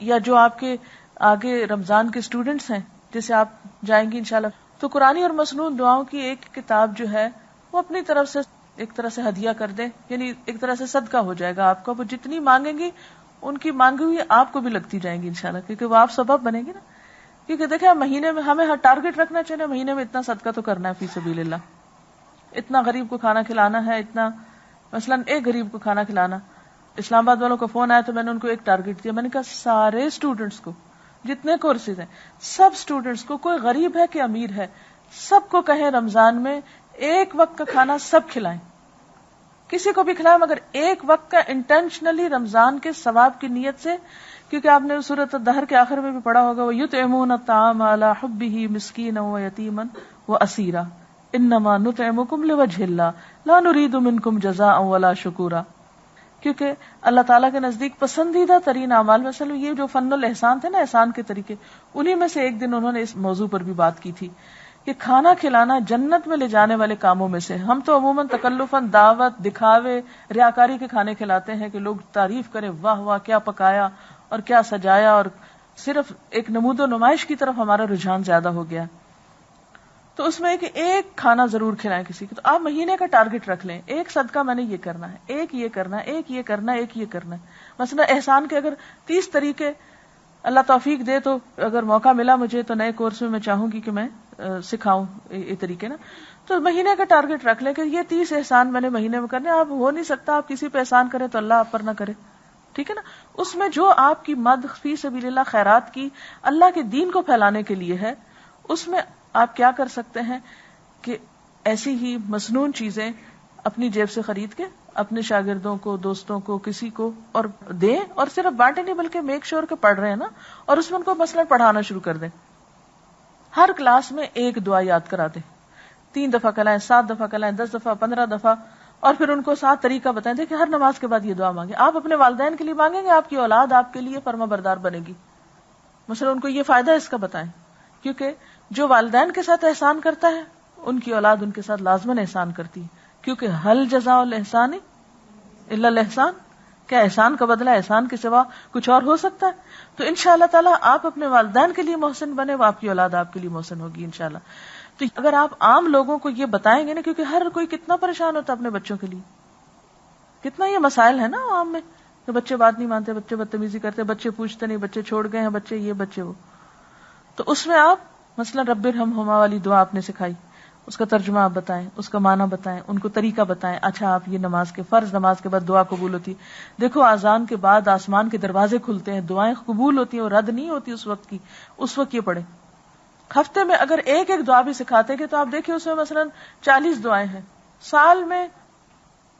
یا جو آپ کے آگے رمضان کے اسٹوڈنٹس ہیں جیسے آپ جائیں گی انشاءاللہ، تو قرآنی اور مسنون دعاؤں کی ایک کتاب جو ہے وہ اپنی طرف سے ایک طرح سے ہدیہ کر دیں، یعنی ایک طرح سے صدقہ ہو جائے گا آپ کا. وہ جتنی مانگیں گی ان کی مانگی ہوئی آپ کو بھی لگتی جائیں گی انشاءاللہ، کیونکہ وہ آپ سبب بنے گی نا. کیونکہ دیکھیں مہینے میں ہمیں ٹارگٹ رکھنا چاہیے، مہینے میں اتنا صدقہ تو کرنا ہے فی سبیل اللہ، اتنا غریب کو کھانا کھلانا ہے، اتنا مثلا ایک غریب کو کھانا کھلانا. اسلام آباد والوں کا فون آیا تو میں نے ان کو ایک ٹارگٹ دیا، میں نے کہا سارے اسٹوڈنٹس کو، جتنے کورسز ہیں سب اسٹوڈنٹس کو، کوئی غریب ہے کہ امیر ہے، سب کو کہیں رمضان میں ایک وقت کا کھانا سب کھلائیں، کسی کو بھی کھلائیں مگر ایک وقت کا انٹینشنلی رمضان کے ثواب کی نیت سے. کیونکہ آپ نے سورۃ الدہر کے آخر میں بھی پڑھا ہوگا وَيُطْعِمُونَ الطَّعَامَ عَلَىٰ حُبِّهِ مِسْكِينًا وَيَتِيمًا وَأَسِيرًا إِنَّمَا نُطْعِمُكُمْ لِوَجْهِ اللَّهِ لَا نُرِيدُ مِنكُمْ جَزَاءً وَلَا شُكُورًا. کیونکہ اللہ تعالیٰ کے نزدیک پسندیدہ ترین اعمال میں سے یہ جو فن الاحسان تھے نا، احسان کے طریقے، انہی میں سے ایک دن انہوں نے اس موضوع پر بھی بات کی تھی کہ کھانا کھلانا جنت میں لے جانے والے کاموں میں سے. ہم تو عموماً تکلفاً دعوت، دکھاوے، ریاکاری کے کھانے کھلاتے ہیں کہ لوگ تعریف کریں واہ واہ کیا پکایا اور کیا سجایا، اور صرف ایک نمود و نمائش کی طرف ہمارا رجحان زیادہ ہو گیا. تو اس میں ایک کھانا ضرور کھلائیں کسی کو. تو آپ مہینے کا ٹارگٹ رکھ لیں، ایک صدقہ میں نے یہ کرنا ہے، ایک یہ کرنا ہے، ایک یہ کرنا ہے، ایک یہ کرنا ہے. مثلا احسان کے اگر 30 طریقے اللہ توفیق دے تو اگر موقع ملا مجھے تو نئے کورس میں چاہوں گی کہ میں سکھاؤں یہ طریقے نا، تو مہینے کا ٹارگٹ رکھ لیں کہ یہ 30 احسان میں نے مہینے میں کرنے. آپ ہو نہیں سکتا آپ کسی پہ احسان کریں تو اللہ آپ پر نہ کرے، ٹھیک ہے نا. اس میں جو آپ کی مد فی سبیل اللہ خیرات کی اللہ کے دین کو پھیلانے کے لیے ہے، اس میں آپ کیا کر سکتے ہیں کہ ایسی ہی مسنون چیزیں اپنی جیب سے خرید کے اپنے شاگردوں کو، دوستوں کو، کسی کو اور دیں، اور صرف بانٹے نہیں بلکہ میک شور کے پڑھ رہے ہیں نا، اور اس میں ان کو مثلا پڑھانا شروع کر دیں. ہر کلاس میں ایک دعا یاد کرا دیں، 3 دفعہ کلائیں، 7 دفعہ کلائیں، 10 دفعہ، 15 دفعہ، اور پھر ان کو 7 طریقہ بتائیں. دیکھیں ہر نماز کے بعد یہ دعا مانگیں. آپ اپنے والدین کے لیے مانگیں گے، آپ کی اولاد آپ کے لیے فرما بردار بنے گی. مثلا ان کو یہ فائدہ اس کا بتائیں، کیونکہ جو والدین کے ساتھ احسان کرتا ہے ان کی اولاد ان کے ساتھ لازماً احسان کرتی ہے، کیونکہ حل جزاء الاحسان الا الاحسان. کیا احسان کا بدلہ احسان کے سوا کچھ اور ہو سکتا ہے؟ تو انشاءاللہ تعالیٰ آپ اپنے والدین کے لیے محسن بنے، وہ آپ کی اولاد آپ کے لیے محسن ہوگی انشاءاللہ. تو اگر آپ عام لوگوں کو یہ بتائیں گے نا، کیونکہ ہر کوئی کتنا پریشان ہوتا ہے اپنے بچوں کے لیے، کتنا یہ مسائل ہے نا عام میں کہ بچے بات نہیں مانتے، بچے بدتمیزی کرتے، بچے پوچھتے نہیں، بچے چھوڑ گئے ہیں، بچے یہ بچے وہ. تو اس میں آپ مثلا رب ارحمہما والی دعا آپ نے سکھائی، اس کا ترجمہ آپ بتائیں، اس کا معنی بتائیں، ان کو طریقہ بتائیں. اچھا آپ یہ نماز کے فرض نماز کے بعد دعا قبول ہوتی، دیکھو اذان کے بعد آسمان کے دروازے کھلتے ہیں، دعائیں قبول ہوتی ہیں اور رد نہیں ہوتی اس وقت کی. اس وقت یہ پڑھیں. ہفتے میں اگر ایک ایک دعا بھی سکھاتے گے تو آپ دیکھیں اس میں مثلا 40 دعائیں ہیں. سال میں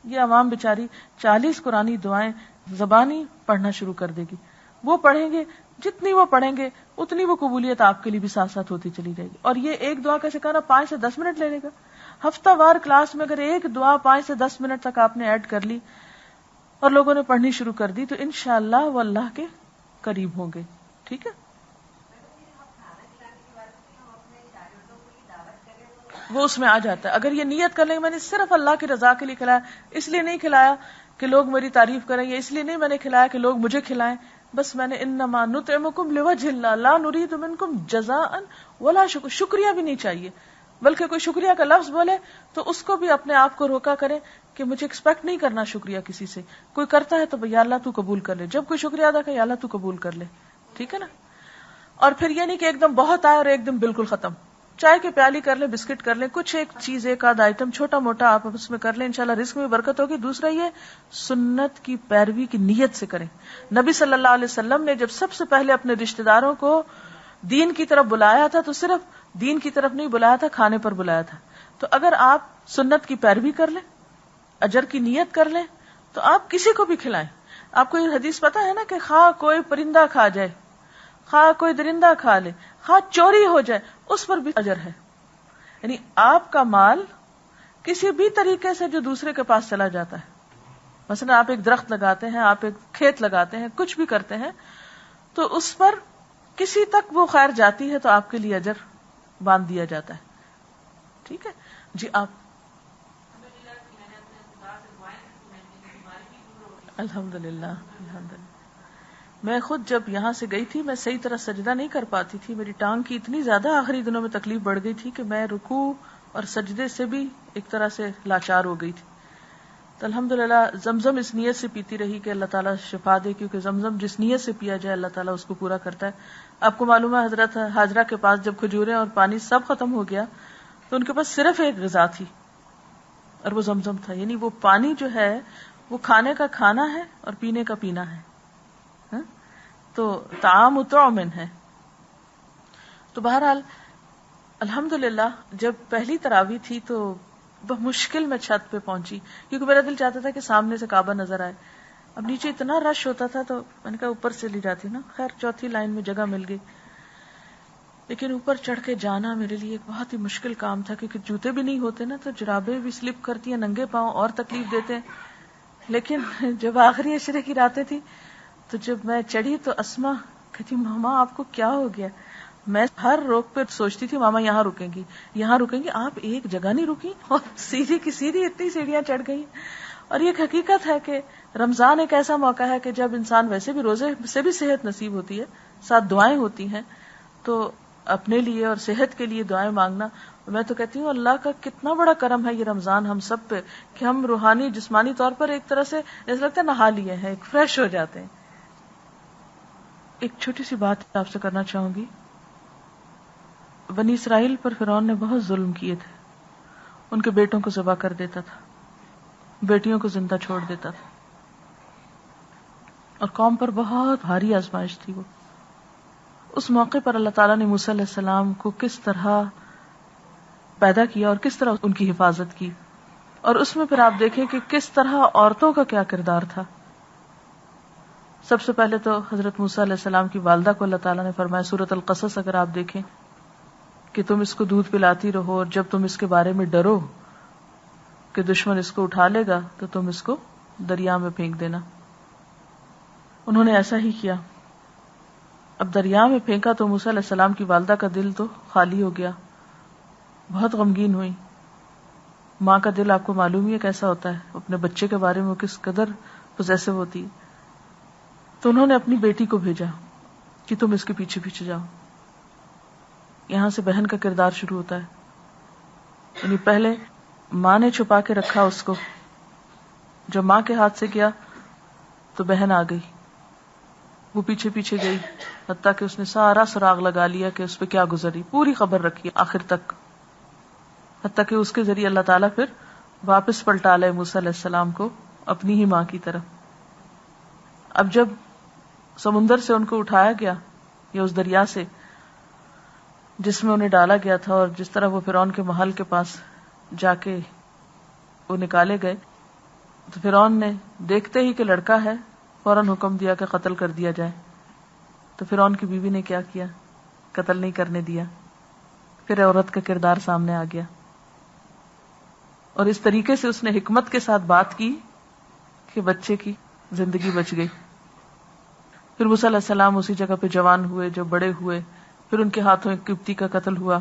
یہ عوام بیچاری 40 قرآنی دعائیں زبانی پڑھنا شروع کر دے گی. وہ پڑھیں گے، جتنی وہ پڑھیں گے اتنی وہ قبولیت آپ کے لیے بھی ساتھ ساتھ ہوتی چلی جائے گی. اور یہ ایک دعا کا سکھانا 5 سے 10 منٹ لینے کا. ہفتہ وار کلاس میں اگر ایک دعا 5 سے 10 منٹ تک آپ نے ایڈ کر لی اور لوگوں نے پڑھنی شروع کر دی تو انشاءاللہ وہ اللہ کے قریب ہوں گے. ٹھیک ہے، وہ اس میں آ جاتا ہے. اگر یہ نیت کر لیں میں نے صرف اللہ کی رضا کے لیے کھلایا، اس لیے نہیں کھلایا کہ لوگ میری تعریف کریں، یا اس لیے نہیں میں نے کھلایا کہ لوگ مجھے کھلائیں، بس میں نے انما نطعمکم لوجہ اللہ لا نرید منکم جزاء ولا شکر، شکریہ بھی نہیں چاہیے. بلکہ کوئی شکریہ کا لفظ بولے تو اس کو بھی اپنے آپ کو روکا کرے کہ مجھے ایکسپیکٹ نہیں کرنا شکریہ کسی سے. کوئی کرتا ہے تو یا اللہ تو قبول کر لے، جب کوئی شکریہ ادا کرے یا اللہ تو قبول کر لے. ٹھیک ہے نا. اور پھر یہ نہیں کہ ایک دم بہت آئے اور ایک دم بالکل ختم. چائے کی پیالی کر لیں، بسکٹ کر لیں، کچھ ایک چیز ایک آدھ آئٹم چھوٹا موٹا آپ اس میں کر لیں، انشاءاللہ رزق میں برکت ہوگی. دوسرا یہ سنت کی پیروی کی نیت سے کریں. نبی صلی اللہ علیہ وسلم نے جب سب سے پہلے اپنے رشتہ داروں کو دین کی طرف بلایا تھا تو صرف دین کی طرف نہیں بلایا تھا، کھانے پر بلایا تھا. تو اگر آپ سنت کی پیروی کر لیں، اجر کی نیت کر لیں تو آپ کسی کو بھی کھلائیں. آپ کو یہ حدیث پتا ہے نا کہ خواہ کوئی پرندہ کھا جائے، خواہ کوئی درندہ کھا لے، خواہ چوری ہو جائے، اس پر بھی اجر ہے. یعنی آپ کا مال کسی بھی طریقے سے جو دوسرے کے پاس چلا جاتا ہے، مثلا آپ ایک درخت لگاتے ہیں، آپ ایک کھیت لگاتے ہیں، کچھ بھی کرتے ہیں، تو اس پر کسی تک وہ خیر جاتی ہے تو آپ کے لیے اجر باندھ دیا جاتا ہے. ٹھیک ہے جی. آپ الحمدللہ میں خود جب یہاں سے گئی تھی میں صحیح طرح سجدہ نہیں کر پاتی تھی. میری ٹانگ کی اتنی زیادہ آخری دنوں میں تکلیف بڑھ گئی تھی کہ میں رکوع اور سجدے سے بھی ایک طرح سے لاچار ہو گئی تھی. تو الحمدللہ زمزم اس نیت سے پیتی رہی کہ اللہ تعالیٰ شفا دے، کیونکہ زمزم جس نیت سے پیا جائے اللہ تعالیٰ اس کو پورا کرتا ہے. آپ کو معلوم ہے حضرت حاجرہ کے پاس جب کھجوریں اور پانی سب ختم ہو گیا تو ان کے پاس صرف ایک غذا تھی اور وہ زمزم تھا. یعنی وہ پانی جو ہے وہ کھانے کا کھانا ہے اور پینے کا پینا ہے. تو طعام طعمن ہے. تو بہرحال الحمدللہ جب پہلی تراویح تھی تو بہت مشکل میں چھت پہ پہنچی، کیونکہ میرا دل چاہتا تھا کہ سامنے سے کعبہ نظر آئے. اب نیچے اتنا رش ہوتا تھا تو میں نے کہا اوپر سے لی جاتی نا. خیر چوتھی لائن میں جگہ مل گئی، لیکن اوپر چڑھ کے جانا میرے لیے ایک بہت ہی مشکل کام تھا، کیونکہ جوتے بھی نہیں ہوتے نا، تو جرابیں بھی سلپ کرتی ہیں، ننگے پاؤں اور تکلیف دیتے ہیں. لیکن جب آخری عشرے کی راتیں تھی تو جب میں چڑھی تو اسما کہتی ماما آپ کو کیا ہو گیا؟ میں ہر روک پہ سوچتی تھی ماما یہاں رکیں گی یہاں رکیں گی، آپ ایک جگہ نہیں رکی اور سیدھی کی سیدھی اتنی سیڑھیاں چڑھ گئی. اور یہ حقیقت ہے کہ رمضان ایک ایسا موقع ہے کہ جب انسان ویسے بھی روزے سے بھی صحت نصیب ہوتی ہے، ساتھ دعائیں ہوتی ہیں، تو اپنے لیے اور صحت کے لیے دعائیں مانگنا. میں تو کہتی ہوں اللہ کا کتنا بڑا کرم ہے یہ رمضان ہم سب پہ کہ ہم روحانی جسمانی طور پر ایک طرح سے ایسا لگتا ہے نہا لیے ہیں، ایک فریش ہو جاتے ہیں. ایک چھوٹی سی بات آپ سے کرنا چاہوں گی. بنی اسرائیل پر فرعون نے بہت ظلم کیے تھے. ان کے بیٹوں کو ذبح کر دیتا تھا، بیٹیوں کو زندہ چھوڑ دیتا تھا، اور قوم پر بہت بھاری آزمائش تھی. وہ اس موقع پر اللہ تعالیٰ نے موسیٰ علیہ السلام کو کس طرح پیدا کیا اور کس طرح ان کی حفاظت کی. اور اس میں پھر آپ دیکھیں کہ کس طرح عورتوں کا کیا کردار تھا. سب سے پہلے تو حضرت موسیٰ علیہ السلام کی والدہ کو اللہ تعالیٰ نے فرمایا سورۃ القصص اگر آپ دیکھیں کہ تم اس کو دودھ پلاتی رہو اور جب تم اس کے بارے میں ڈرو کہ دشمن اس کو اٹھا لے گا تو تم اس کو دریا میں پھینک دینا. انہوں نے ایسا ہی کیا. اب دریا میں پھینکا تو موسیٰ علیہ السلام کی والدہ کا دل تو خالی ہو گیا, بہت غمگین ہوئی. ماں کا دل آپ کو معلوم ہی ہے کیسا ہوتا ہے, اپنے بچے کے بارے میں کس قدر پوزیسو ہوتی ہے. تو انہوں نے اپنی بیٹی کو بھیجا کہ تم اس کے پیچھے پیچھے جاؤ. یہاں سے بہن کا کردار شروع ہوتا ہے. یعنی پہلے ماں نے چھپا کے رکھا اس کو, جب ماں کے ہاتھ سے کیا تو بہن آ گئی, وہ پیچھے پیچھے گئی, حتیٰ کہ اس نے سارا سراغ لگا لیا کہ اس پہ کیا گزری, پوری خبر رکھی آخر تک, حتیٰ کہ اس کے ذریعے اللہ تعالیٰ پھر واپس پلٹا لے موسیٰ علیہ السلام کو اپنی ہی ماں کی طرف. اب جب سمندر سے ان کو اٹھایا گیا یا اس دریا سے جس میں انہیں ڈالا گیا تھا, اور جس طرح وہ فرعون کے محل کے پاس جا کے وہ نکالے گئے, تو فرعون نے دیکھتے ہی کہ لڑکا ہے فوراً حکم دیا کہ قتل کر دیا جائے. تو فرعون کی بیوی نے کیا کیا, قتل نہیں کرنے دیا. پھر عورت کا کردار سامنے آ گیا, اور اس طریقے سے اس نے حکمت کے ساتھ بات کی کہ بچے کی زندگی بچ گئی. پھر موسیٰ علیہ السلام اسی جگہ پہ جوان ہوئے, جو بڑے ہوئے, پھر ان کے ہاتھوں ایک قبطی کا قتل ہوا.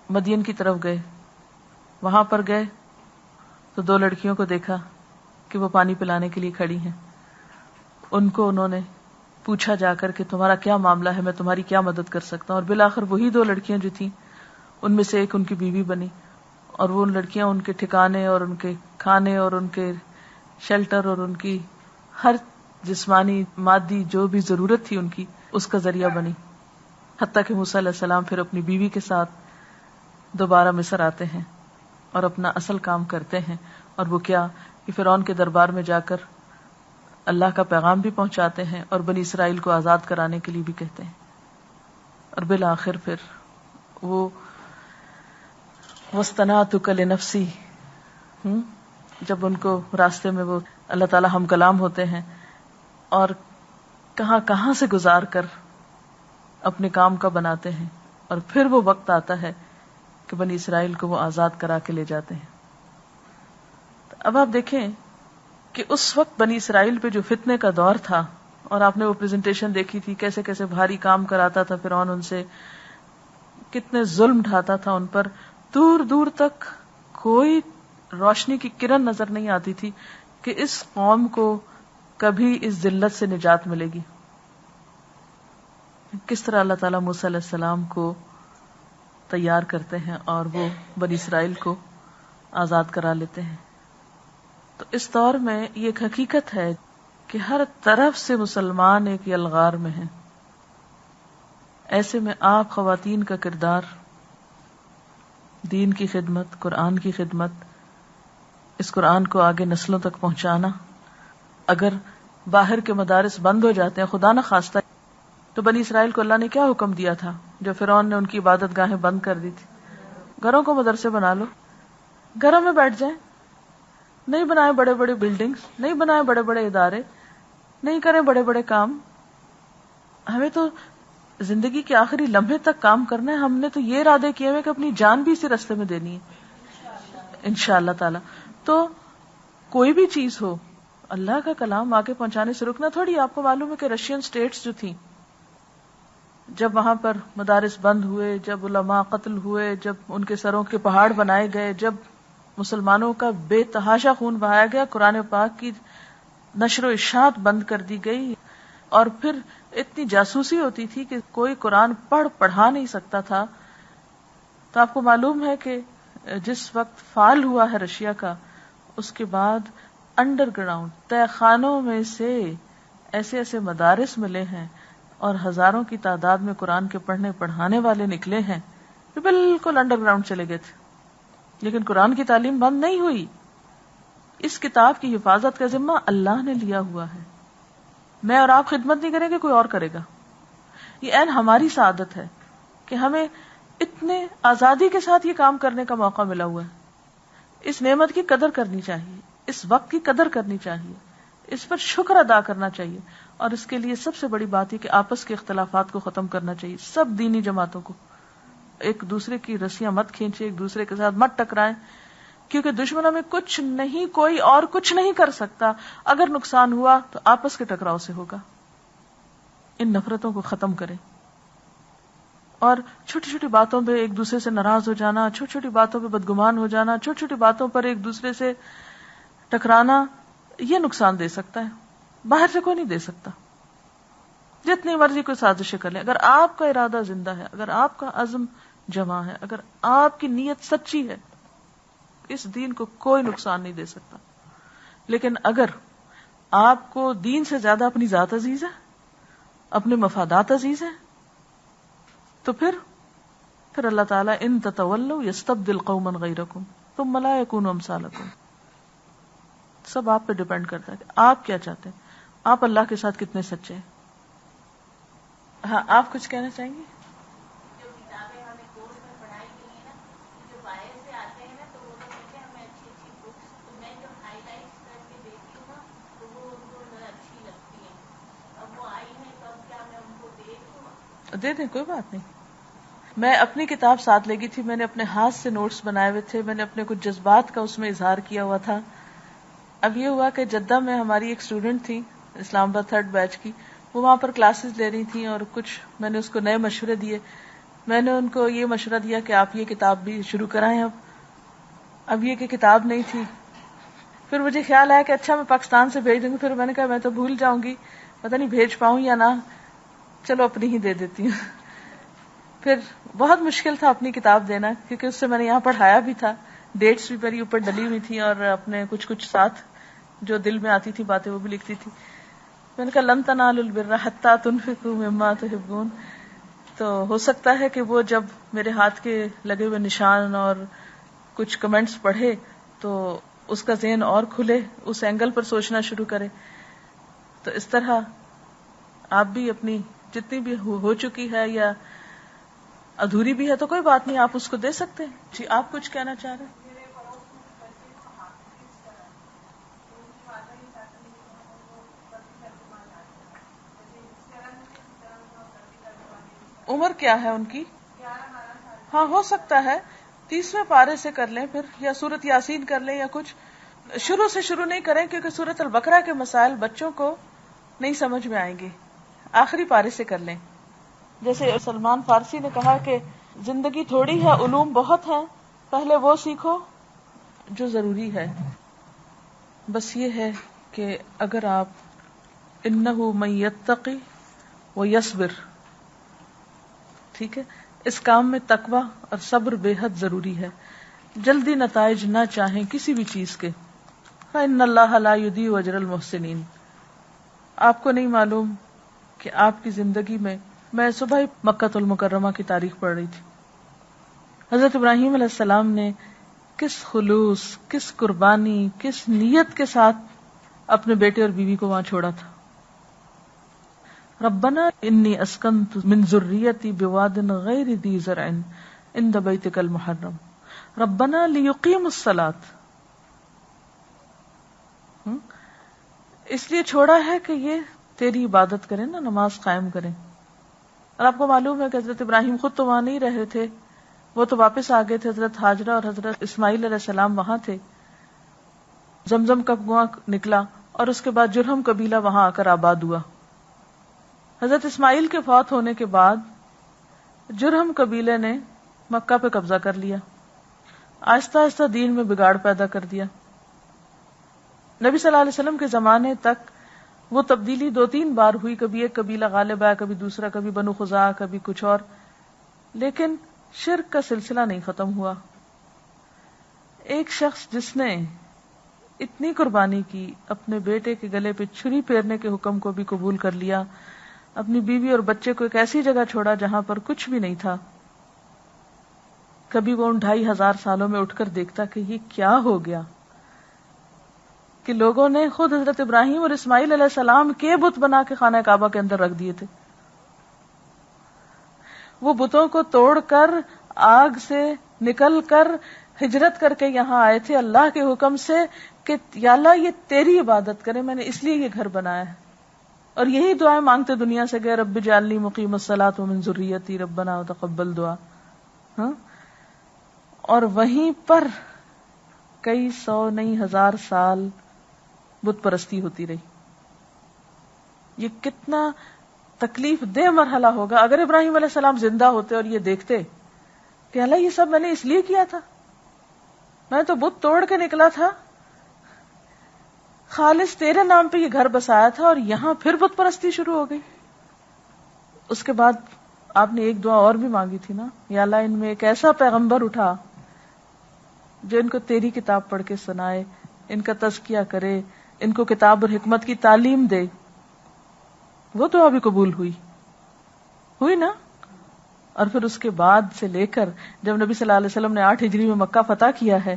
مدین کی طرف گئے, وہاں پر گئے تو 2 لڑکیوں کو دیکھا کہ وہ پانی پلانے کے لیے کھڑی ہیں. ان کو انہوں نے پوچھا جا کر کہ تمہارا کیا معاملہ ہے, میں تمہاری کیا مدد کر سکتا ہوں. اور بالآخر وہی 2 لڑکیاں جو تھیں ان میں سے ایک ان کی بیوی بنی, اور وہ لڑکیاں ان کے ٹھکانے اور ان کے کھانے اور ان کے شیلٹر اور ان کی ہر جسمانی مادی جو بھی ضرورت تھی ان کی, اس کا ذریعہ بنی. حتیٰ کہ موسیٰ علیہ السلام پھر اپنی بیوی کے ساتھ دوبارہ مصر آتے ہیں اور اپنا اصل کام کرتے ہیں. اور وہ کیا کہ فرعون کے دربار میں جا کر اللہ کا پیغام بھی پہنچاتے ہیں اور بنی اسرائیل کو آزاد کرانے کے لیے بھی کہتے ہیں. اور بالآخر پھر وہ وَاصْطَنَعْتُكَ لِنَفْسِي, جب ان کو راستے میں وہ اللہ تعالی ہم کلام ہوتے ہیں اور کہاں کہاں سے گزار کر اپنے کام کا بناتے ہیں, اور پھر وہ وقت آتا ہے کہ بنی اسرائیل کو وہ آزاد کرا کے لے جاتے ہیں. اب آپ دیکھیں کہ اس وقت بنی اسرائیل پہ جو فتنے کا دور تھا, اور آپ نے وہ پریزنٹیشن دیکھی تھی کیسے کیسے بھاری کام کراتا تھا فرعون ان سے, کتنے ظلم ڈھاتا تھا ان پر, دور دور تک کوئی روشنی کی کرن نظر نہیں آتی تھی کہ اس قوم کو کبھی اس ذلت سے نجات ملے گی. کس طرح اللہ تعالیٰ موسیٰ علیہ السلام کو تیار کرتے ہیں اور وہ بنی اسرائیل کو آزاد کرا لیتے ہیں. تو اس دور میں یہ ایک حقیقت ہے کہ ہر طرف سے مسلمان ایک یلغار میں ہیں. ایسے میں آپ خواتین کا کردار, دین کی خدمت, قرآن کی خدمت, اس قرآن کو آگے نسلوں تک پہنچانا. اگر باہر کے مدارس بند ہو جاتے ہیں خدا نہ خواستہ, تو بنی اسرائیل کو اللہ نے کیا حکم دیا تھا جو فرعون نے ان کی عبادت گاہیں بند کر دی تھی؟ گھروں کو مدرسے بنا لو, گھروں میں بیٹھ جائیں, نہیں بنائے بڑے بڑے بلڈنگز, نہیں بنائے بڑے بڑے ادارے, نہیں کریں بڑے بڑے کام. ہمیں تو زندگی کے آخری لمحے تک کام کرنا ہے. ہم نے تو یہ ارادے کیے ہوئے کہ اپنی جان بھی اسی راستے میں دینی ہے انشاءاللہ تعالی. تو کوئی بھی چیز ہو, اللہ کا کلام آگے پہنچانے سے رکنا تھوڑی. آپ کو معلوم ہے کہ رشین سٹیٹس جو تھیں, جب وہاں پر مدارس بند ہوئے, جب علماء قتل ہوئے, جب ان کے سروں کے پہاڑ بنائے گئے, جب مسلمانوں کا بے تحاشا خون بہایا گیا, قرآن پاک کی نشر و اشاعت بند کر دی گئی, اور پھر اتنی جاسوسی ہوتی تھی کہ کوئی قرآن پڑھا نہیں سکتا تھا. تو آپ کو معلوم ہے کہ جس وقت فال ہوا ہے رشیا کا, اس کے بعد انڈر گراؤنڈ تہ خانوں میں سے ایسے ایسے مدارس ملے ہیں اور ہزاروں کی تعداد میں قرآن کے پڑھنے پڑھانے والے نکلے ہیں جو بالکل انڈر گراؤنڈ چلے گئے تھے. لیکن قرآن کی تعلیم بند نہیں ہوئی. اس کتاب کی حفاظت کا ذمہ اللہ نے لیا ہوا ہے. میں اور آپ خدمت نہیں کریں گے, کوئی اور کرے گا. یہ عین ہماری سعادت ہے کہ ہمیں اتنے آزادی کے ساتھ یہ کام کرنے کا موقع ملا ہوا ہے. اس نعمت کی قدر کرنی چاہیے, اس وقت کی قدر کرنی چاہیے, اس پر شکر ادا کرنا چاہیے. اور اس کے لیے سب سے بڑی بات ہے کہ آپس کے اختلافات کو ختم کرنا چاہیے. سب دینی جماعتوں کو ایک دوسرے کی رسیاں مت کھینچے, ایک دوسرے کے ساتھ مت ٹکرائیں, کیونکہ دشمنوں میں کچھ نہیں, کوئی اور کچھ نہیں کر سکتا. اگر نقصان ہوا تو آپس کے ٹکراؤ سے ہوگا. ان نفرتوں کو ختم کریں. اور چھوٹی چھوٹی باتوں پہ ایک دوسرے سے ناراض ہو جانا, چھوٹی چھوٹی باتوں پہ بدگمان ہو جانا, چھوٹی چھوٹی باتوں پر ایک دوسرے سے ٹکرانا, یہ نقصان دے سکتا ہے, باہر سے کوئی نہیں دے سکتا. جتنی مرضی کوئی سازشیں کر لیں, اگر آپ کا ارادہ زندہ ہے, اگر آپ کا عزم جمع ہے, اگر آپ کی نیت سچی ہے, اس دین کو کوئی نقصان نہیں دے سکتا. لیکن اگر آپ کو دین سے زیادہ اپنی ذات عزیز ہے, اپنے مفادات عزیز ہیں, تو پھر اللہ تعالیٰ ان تتولوا یستبدل قوما غیرکم ثم لا یکونوا امثالکم. سب آپ پہ ڈیپینڈ کرتا ہے کہ آپ کیا چاہتے ہیں, آپ اللہ کے ساتھ کتنے سچے ہیں. ہاں, آپ کچھ کہنا چاہیں گے؟ جو کتابیں ہمیں کورس میں پڑھائی گئی ہیں نا, جو باہر سے آتے ہیں نا, تو وہ لوگ کہتے ہیں ہمیں اچھی اچھی بکس, تو میں جب ہائی لائٹس کر کے دیتی ہوں نا, تو وہ ان کو ذرا اچھی لگتی ہیں. اب وہ آئی ہیں, کب کیا میں ان کو دے دوں؟ دے دیں, کوئی بات نہیں. میں اپنی کتاب ساتھ لے گئی تھی, میں نے اپنے ہاتھ سے نوٹس بنائے ہوئے تھے, میں نے اپنے کچھ جذبات کا اس میں اظہار کیا ہوا تھا. اب یہ ہوا کہ جدہ میں ہماری ایک اسٹوڈنٹ تھی, اسلام آباد 3rd بیچ کی, وہ وہاں پر کلاسز لے رہی تھیں, اور کچھ میں نے اس کو نئے مشورے دیے. میں نے ان کو یہ مشورہ دیا کہ آپ یہ کتاب بھی شروع کرائیں. اب یہ کہ کتاب نہیں تھی. پھر مجھے خیال آیا کہ اچھا میں پاکستان سے بھیج دوں گی. پھر میں نے کہا میں تو بھول جاؤں گی, پتہ نہیں بھیج پاؤں یا نہ, چلو اپنی ہی دے دیتی ہوں. پھر بہت مشکل تھا اپنی کتاب دینا, کیونکہ اس سے میں نے یہاں پڑھایا بھی تھا, ڈیٹس بھی میری اوپر ڈلی ہوئی تھی, اور اپنے کچھ ساتھ جو دل میں آتی تھی باتیں وہ بھی لکھتی تھی. میں نے کہا لن تنالوا البر حتی تنفقوا مما تحبون. تو ہو سکتا ہے کہ وہ جب میرے ہاتھ کے لگے ہوئے نشان اور کچھ کمنٹس پڑھے تو اس کا ذہن اور کھلے, اس اینگل پر سوچنا شروع کرے. تو اس طرح آپ بھی اپنی جتنی بھی ہو چکی ہے یا ادھوری بھی ہے تو کوئی بات نہیں, آپ اس کو دے سکتے ہیں. جی, آپ کچھ کہنا چاہ رہے ہیں؟ عمر کیا ہے ان کی؟ ہاں, ہو سکتا ہے 30ویں پارے سے کر لیں پھر, یا سورت یاسین کر لیں, یا کچھ. شروع سے شروع نہیں کریں کیونکہ سورت البقرہ کے مسائل بچوں کو نہیں سمجھ میں آئیں گے. آخری پارے سے کر لیں. جیسے سلمان فارسی نے کہا کہ زندگی تھوڑی ہے, علوم بہت ہیں, پہلے وہ سیکھو جو ضروری ہے. بس یہ ہے کہ اگر آپ انہ من یتقی ویصبر, ٹھیک ہے, اس کام میں تقوی اور صبر بے حد ضروری ہے. جلدی نتائج نہ چاہیں کسی بھی چیز کے. فإن اللہ لا یضیع اجر المحسنین. آپ کو نہیں معلوم کہ آپ کی زندگی میں صبح ہی مکہ المکرمہ کی تاریخ پڑھ رہی تھی. حضرت ابراہیم علیہ السلام نے کس خلوص, کس قربانی, کس نیت کے ساتھ اپنے بیٹے اور بیوی کو وہاں چھوڑا تھا. ربنا انی اسکنت من ذریتی بواد غیر ذی زرع عند بیتک المحرم ربنا لیقیموا الصلاۃ. اس لیے چھوڑا ہے کہ یہ تیری عبادت کریں نا, نماز قائم کریں. اور آپ کو معلوم ہے کہ حضرت ابراہیم خود تو وہاں نہیں رہے تھے, وہ تو واپس آ گئے تھے. حضرت ہاجرہ اور حضرت اسماعیل علیہ السلام وہاں تھے. زمزم کا کنواں نکلا اور اس کے بعد جرہم قبیلہ وہاں آ کر آباد ہوا. حضرت اسماعیل کے فوت ہونے کے بعد جرہم قبیلے نے مکہ پہ قبضہ کر لیا, آہستہ آہستہ دین میں بگاڑ پیدا کر دیا. نبی صلی اللہ علیہ وسلم کے زمانے تک وہ تبدیلی 2-3 بار ہوئی, کبھی ایک قبیلہ غالب آیا, کبھی دوسرا, کبھی بنو خزاعہ, کبھی کچھ اور, لیکن شرک کا سلسلہ نہیں ختم ہوا. ایک شخص جس نے اتنی قربانی کی, اپنے بیٹے کے گلے پہ چھری پھیرنے کے حکم کو بھی قبول کر لیا, اپنی بیوی اور بچے کو ایک ایسی جگہ چھوڑا جہاں پر کچھ بھی نہیں تھا. کبھی وہ ان 2500 سالوں میں اٹھ کر دیکھتا کہ یہ کیا ہو گیا, کہ لوگوں نے خود حضرت ابراہیم اور اسماعیل علیہ السلام کے بت بنا کے خانہ کعبہ کے اندر رکھ دیے تھے. وہ بتوں کو توڑ کر آگ سے نکل کر ہجرت کر کے یہاں آئے تھے اللہ کے حکم سے کہ یا اللہ یہ تیری عبادت کرے، میں نے اس لیے یہ گھر بنایا ہے. اور یہی دعائیں مانگتے دنیا سے گئے، رب اجعلنی مقیم الصلاۃ ومن ذریتی ربنا وتقبل دعا. ہاں، اور وہیں پر کئی سو نہیں ہزار سال بت پرستی ہوتی رہی. یہ کتنا تکلیف دہ مرحلہ ہوگا اگر ابراہیم علیہ السلام زندہ ہوتے اور یہ دیکھتے کہ اللہ یہ سب میں نے اس لیے کیا تھا، میں تو بت توڑ کے نکلا تھا، خالص تیرے نام پہ یہ گھر بسایا تھا اور یہاں پھر بت پرستی شروع ہو گئی. اس کے بعد آپ نے ایک دعا اور بھی مانگی تھی نا، یا اللہ ان میں ایک ایسا پیغمبر اٹھا جو ان کو تیری کتاب پڑھ کے سنائے، ان کا تزکیہ کرے، ان کو کتاب اور حکمت کی تعلیم دے. وہ دعا بھی قبول ہوئی نا. اور پھر اس کے بعد سے لے کر جب نبی صلی اللہ علیہ وسلم نے 8 ہجری میں مکہ فتح کیا ہے،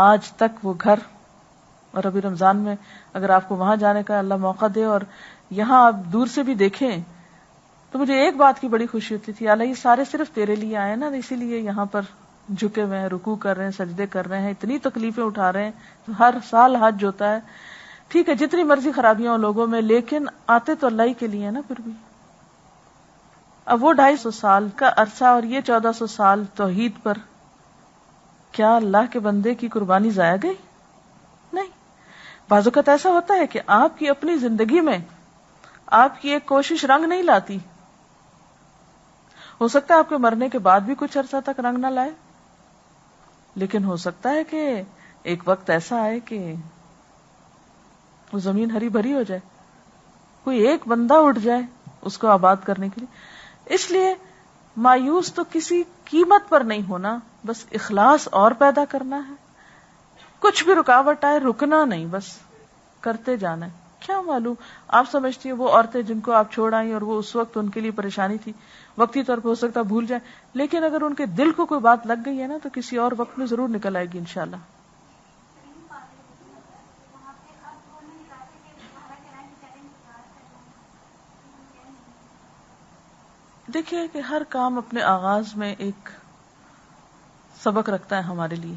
آج تک وہ گھر. اور ابھی رمضان میں اگر آپ کو وہاں جانے کا اللہ موقع دے اور یہاں آپ دور سے بھی دیکھیں تو مجھے ایک بات کی بڑی خوشی ہوتی تھی، اللہ یہ سارے صرف تیرے لیے آئے نا، اسی لیے یہاں پر جھکے ہوئے ہیں، رکوع کر رہے ہیں، سجدے کر رہے ہیں، اتنی تکلیفیں اٹھا رہے ہیں. ہر سال حج ہوتا ہے، ٹھیک ہے جتنی مرضی خرابیاں ہوں لوگوں میں، لیکن آتے تو اللہ ہی کے لیے نا. پھر بھی اب وہ 250 سال کا عرصہ اور یہ 1400 سال توحید پر، کیا اللہ کے بندے کی قربانی ضائع گئی؟ نہیں. بعض اوقات ایسا ہوتا ہے کہ آپ کی اپنی زندگی میں آپ کی ایک کوشش رنگ نہیں لاتی، ہو سکتا ہے آپ کے مرنے کے بعد بھی کچھ عرصہ تک رنگ نہ لائے، لیکن ہو سکتا ہے کہ ایک وقت ایسا آئے کہ وہ زمین ہری بھری ہو جائے، کوئی ایک بندہ اٹھ جائے اس کو آباد کرنے کے لیے. اس لیے مایوس تو کسی قیمت پر نہیں ہونا، بس اخلاص اور پیدا کرنا ہے. کچھ بھی رکاوٹ آئے رکنا نہیں، بس کرتے جانا ہے. کیا معلوم آپ سمجھتی ہیں وہ عورتیں جن کو آپ چھوڑ آئی اور وہ اس وقت ان کے لیے پریشانی تھی، وقتی طور پہ ہو سکتا بھول جائیں، لیکن اگر ان کے دل کو کوئی بات لگ گئی ہے نا تو کسی اور وقت میں ضرور نکل آئے گی انشاءاللہ. دیکھیے کہ ہر کام اپنے آغاز میں ایک سبق رکھتا ہے ہمارے لیے.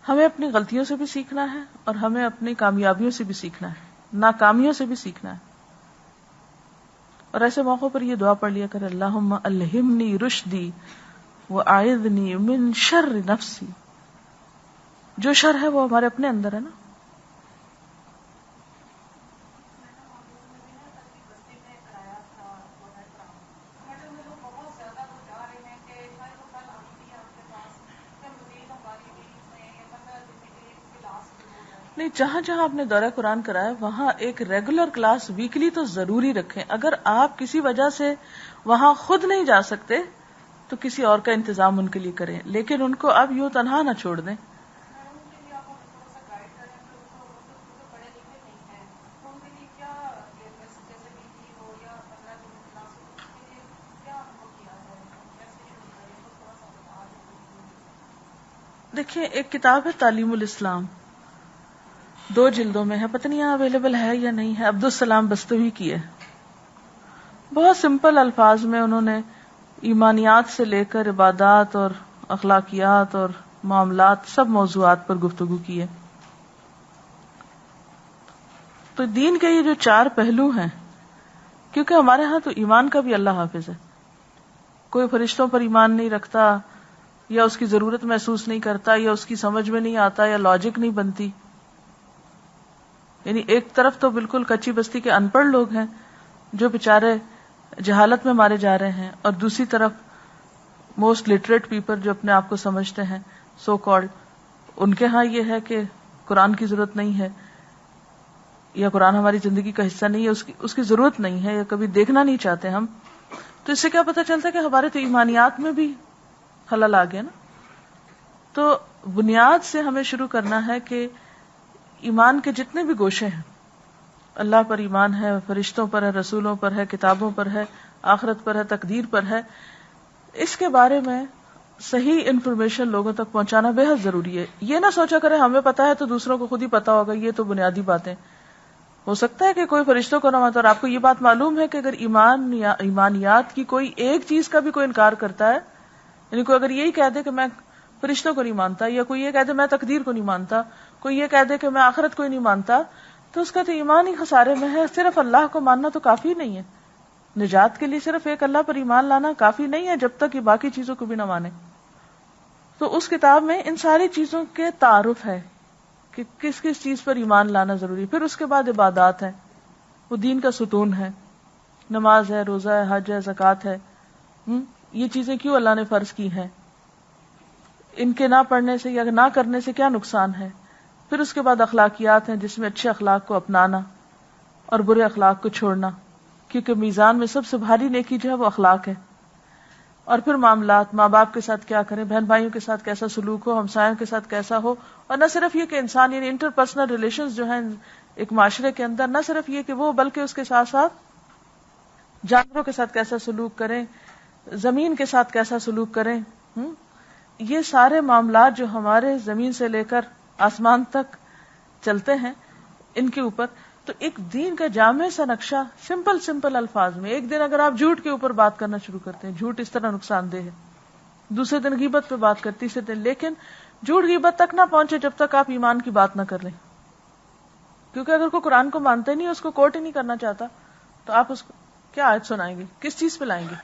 ہمیں اپنی غلطیوں سے بھی سیکھنا ہے اور ہمیں اپنی کامیابیوں سے بھی سیکھنا ہے، ناکامیوں سے بھی سیکھنا ہے. اور ایسے موقع پر یہ دعا پڑھ لیا کر، اللہم الہمنی رشدی واعذنی من شر نفسی. جو شر ہے وہ ہمارے اپنے اندر ہے نا. نہیں، جہاں جہاں آپ نے دورہ قرآن کرایا وہاں ایک ریگولر کلاس ویکلی تو ضروری رکھیں. اگر آپ کسی وجہ سے وہاں خود نہیں جا سکتے تو کسی اور کا انتظام ان کے لیے کریں، لیکن ان کو اب یوں تنہا نہ چھوڑ دیں. دیکھیں ایک کتاب ہے تعلیم الاسلام، 2 جلدوں میں ہے، پتہ نہیں یہاں اویلیبل ہے یا نہیں ہے، عبدالسلام بستوی کی ہے. بہت سمپل الفاظ میں انہوں نے ایمانیات سے لے کر عبادات اور اخلاقیات اور معاملات سب موضوعات پر گفتگو کی ہے. تو دین کے یہ جو 4 پہلو ہیں، کیونکہ ہمارے ہاں تو ایمان کا بھی اللہ حافظ ہے، کوئی فرشتوں پر ایمان نہیں رکھتا یا اس کی ضرورت محسوس نہیں کرتا یا اس کی سمجھ میں نہیں آتا یا لاجک نہیں بنتی. یعنی ایک طرف تو بالکل کچی بستی کے ان پڑھ لوگ ہیں جو بیچارے جہالت میں مارے جا رہے ہیں، اور دوسری طرف موسٹ لٹریٹ پیپل جو اپنے آپ کو سمجھتے ہیں سو کالڈ، ان کے ہاں یہ ہے کہ قرآن کی ضرورت نہیں ہے یا قرآن ہماری زندگی کا حصہ نہیں ہے، اس کی ضرورت نہیں ہے یا کبھی دیکھنا نہیں چاہتے ہم. تو اس سے کیا پتا چلتا ہے کہ ہمارے تو ایمانیات میں بھی خلل آ گیا نا. تو بنیاد سے ہمیں شروع کرنا ہے کہ ایمان کے جتنے بھی گوشے ہیں، اللہ پر ایمان ہے، فرشتوں پر ہے، رسولوں پر ہے، کتابوں پر ہے، آخرت پر ہے، تقدیر پر ہے، اس کے بارے میں صحیح انفارمیشن لوگوں تک پہنچانا بے حد ضروری ہے. یہ نہ سوچا کرے ہمیں پتا ہے تو دوسروں کو خود ہی پتا ہوگا، یہ تو بنیادی باتیں. ہو سکتا ہے کہ کوئی فرشتوں کو نہ مانتا، اور آپ کو یہ بات معلوم ہے کہ اگر ایمان یا ایمانیات کی کوئی ایک چیز کا بھی کوئی انکار کرتا ہے یعنی کوئی اگر یہی کہہ دے کہ میں فرشتوں کو نہیں مانتا، یا کوئی یہ کہہ دے میں تقدیر کو نہیں مانتا، کوئی یہ کہہ دے کہ میں آخرت کو ہی نہیں مانتا، تو اس کا تو ایمان ہی خسارے میں ہے. صرف اللہ کو ماننا تو کافی نہیں ہے. نجات کے لیے صرف ایک اللہ پر ایمان لانا کافی نہیں ہے جب تک یہ باقی چیزوں کو بھی نہ مانے. تو اس کتاب میں ان ساری چیزوں کے تعارف ہے کہ کس کس چیز پر ایمان لانا ضروری. پھر اس کے بعد عبادات ہیں، وہ دین کا ستون ہے، نماز ہے، روزہ ہے، حج ہے، زکوٰۃ ہے. یہ چیزیں کیوں اللہ نے فرض کی ہیں، ان کے نہ پڑھنے سے یا نہ کرنے سے کیا نقصان ہے. پھر اس کے بعد اخلاقیات ہیں جس میں اچھے اخلاق کو اپنانا اور برے اخلاق کو چھوڑنا، کیونکہ میزان میں سب سے بھاری نیکی جو ہے وہ اخلاق ہے. اور پھر معاملات، ماں باپ کے ساتھ کیا کریں، بہن بھائیوں کے ساتھ کیسا سلوک ہو، ہمسایوں کے ساتھ کیسا ہو. اور نہ صرف یہ کہ انسان یعنی انٹر پرسنل ریلیشنز جو ہیں ایک معاشرے کے اندر، نہ صرف یہ کہ وہ، بلکہ اس کے ساتھ ساتھ جانوروں کے ساتھ کیسا سلوک کریں، زمین کے ساتھ کیسا سلوک کریں. یہ سارے معاملات جو ہمارے زمین سے لے کر آسمان تک چلتے ہیں، ان کے اوپر تو ایک دین کا جامع سا نقشہ سمپل الفاظ میں. ایک دن اگر آپ جھوٹ کے اوپر بات کرنا شروع کرتے ہیں، جھوٹ اس طرح نقصان دہ ہے، دوسرے دن غیبت پہ بات کرتے، تیسرے دن، لیکن جھوٹ غیبت تک نہ پہنچے جب تک آپ ایمان کی بات نہ کر لیں. کیونکہ اگر کوئی قرآن کو مانتا ہی نہیں، اس کو کوٹ ہی نہیں کرنا چاہتا، تو آپ اس کو کیا آیت سنائیں گے، کس چیز پہ لائیں گے.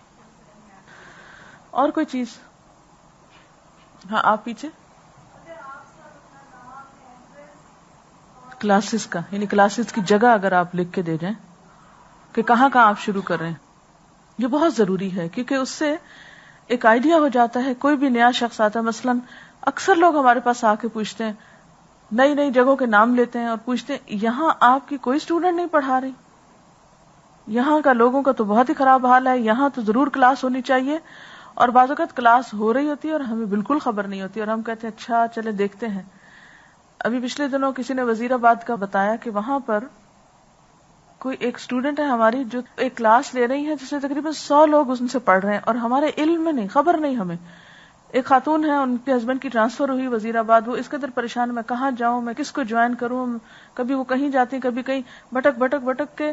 اور کوئی چیز؟ ہاں آپ پیچھے. کلاسز کا، یعنی کلاسز کی جگہ اگر آپ لکھ کے دے جائیں کہ کہاں آپ شروع کر رہے ہیں، یہ بہت ضروری ہے. کیونکہ اس سے ایک آئیڈیا ہو جاتا ہے. کوئی بھی نیا شخص آتا ہے، مثلا اکثر لوگ ہمارے پاس آ کے پوچھتے ہیں، نئی نئی جگہوں کے نام لیتے ہیں اور پوچھتے ہیں یہاں آپ کی کوئی اسٹوڈنٹ نہیں پڑھا رہی، یہاں کا لوگوں کا تو بہت ہی خراب حال ہے، یہاں تو ضرور کلاس ہونی چاہیے. اور بعض اوقات کلاس ہو رہی ہوتی ہے اور ہمیں بالکل خبر نہیں ہوتی، اور ہم کہتے ہیں اچھا چلے دیکھتے ہیں. ابھی پچھلے دنوں کسی نے وزیر آباد کا بتایا کہ وہاں پر کوئی ایک اسٹوڈنٹ ہے ہماری جو ایک کلاس لے رہی ہے جس میں تقریباً 100 لوگ ان سے پڑھ رہے ہیں، اور ہمارے علم میں نہیں، خبر نہیں ہمیں. ایک خاتون ہے، ان کے ہسبینڈ کی ٹرانسفر ہوئی وزیر آباد، وہ اس قدر پریشان، میں کہاں جاؤں، میں کس کو جوائن کروں. کبھی وہ کہیں جاتی، کبھی کہیں، بھٹک کے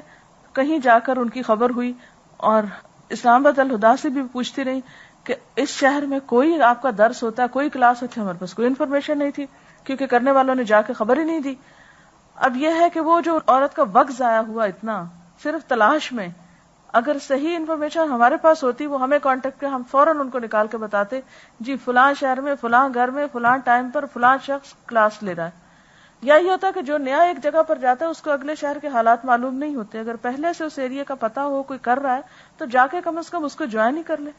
کہیں جا کر ان کی خبر ہوئی. اور اسلام آباد الہدا سے بھی پوچھتی رہی کہ اس شہر میں کوئی آپ کا درس ہوتا ہے، کوئی کلاس ہوتی ہے. ہمارے پاس کوئی انفارمیشن نہیں تھی کیونکہ کرنے والوں نے جا کے خبر ہی نہیں دی. اب یہ ہے کہ وہ جو عورت کا وقت ضائع ہوا اتنا صرف تلاش میں، اگر صحیح انفارمیشن ہمارے پاس ہوتی، وہ ہمیں کانٹیکٹ کر، ہم فوراً ان کو نکال کے بتاتے جی فلاں شہر میں فلاں گھر میں فلاں ٹائم پر فلاں شخص کلاس لے رہا ہے. یا یہ ہوتا کہ جو نیا ایک جگہ پر جاتا ہے اس کو اگلے شہر کے حالات معلوم نہیں ہوتے، اگر پہلے سے اس ایریا کا پتا ہو کوئی کر رہا ہے تو جا کے کم از کم اس کو جوائن ہی کر لے،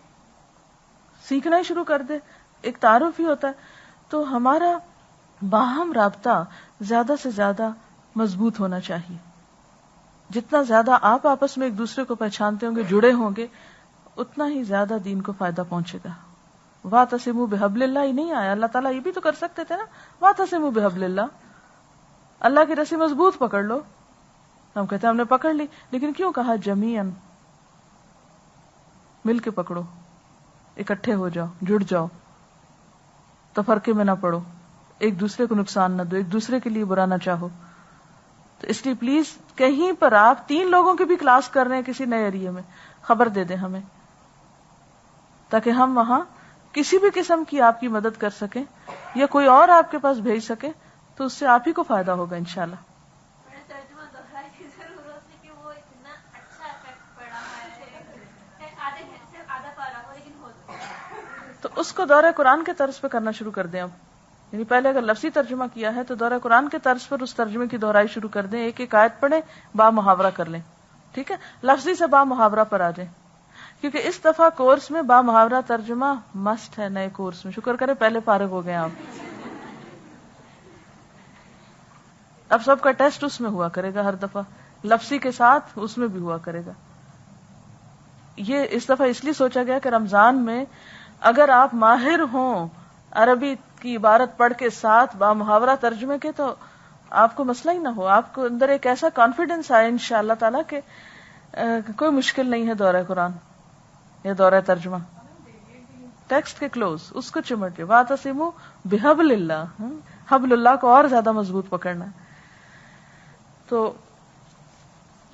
سیکھنا ہی شروع کر دے، ایک تعارف ہی ہوتا ہے. تو ہمارا باہم رابطہ زیادہ سے زیادہ مضبوط ہونا چاہیے. جتنا زیادہ آپ آپس میں ایک دوسرے کو پہچانتے ہوں گے، جڑے ہوں گے، اتنا ہی زیادہ دین کو فائدہ پہنچے گا. وَاعْتَصِمُوا بِحَبْلِ اللَّهِ نہیں آیا، اللہ تعالیٰ یہ بھی تو کر سکتے تھے نا، وَاعْتَصِمُوا بِحَبْلِ اللَّهِ، اللہ کی رسی مضبوط پکڑ لو. ہم کہتے ہیں ہم نے پکڑ لی، لیکن کیوں کہا جمیعاً، مل کے پکڑو، اکٹھے ہو جاؤ، جڑ جاؤ، تفرقے میں نہ پڑو، ایک دوسرے کو نقصان نہ دو، ایک دوسرے کے لیے برا نہ چاہو. تو اس لیے پلیز کہیں پر آپ 3 لوگوں کی بھی کلاس کر رہے ہیں کسی نئے ایریا میں، خبر دے دیں ہمیں، تاکہ ہم وہاں کسی بھی قسم کی آپ کی مدد کر سکیں یا کوئی اور آپ کے پاس بھیج سکے، تو اس سے آپ ہی کو فائدہ ہوگا انشاءاللہ. تو اس کو دورہ قرآن کے طرز پہ کرنا شروع کر دیں. اب یعنی پہلے اگر لفظی ترجمہ کیا ہے تو دورہ قرآن کے طرز پر اس ترجمے کی دہرائی شروع کر دیں، ایک ایک آیت پڑھیں، با محاورہ کر لیں. ٹھیک ہے، لفظی سے با محاورہ پر آ جائیں، کیونکہ اس دفعہ کورس میں با محاورہ ترجمہ مسٹ ہے. نئے کورس میں شکر کریں پہلے فارغ ہو گئے آپ. اب سب کا ٹیسٹ اس میں ہوا کرے گا، ہر دفعہ لفظی کے ساتھ اس میں بھی ہوا کرے گا. یہ اس دفعہ اس لیے سوچا گیا کہ رمضان میں اگر آپ ماہر ہوں عربی کی عبارت پڑھ کے ساتھ با محاورہ ترجمے کے، تو آپ کو مسئلہ ہی نہ ہو، آپ کو اندر ایک ایسا کانفیڈنس آئے انشاءاللہ تعالیٰ کہ کوئی مشکل نہیں ہے دورہ قرآن یا دورہ ترجمہ. ٹیکسٹ کے کلوز اس کو چمٹ کے وَاعْتَصِمُوا بِحَبْلِ اللَّهِ، حبل اللہ کو اور زیادہ مضبوط پکڑنا ہے. تو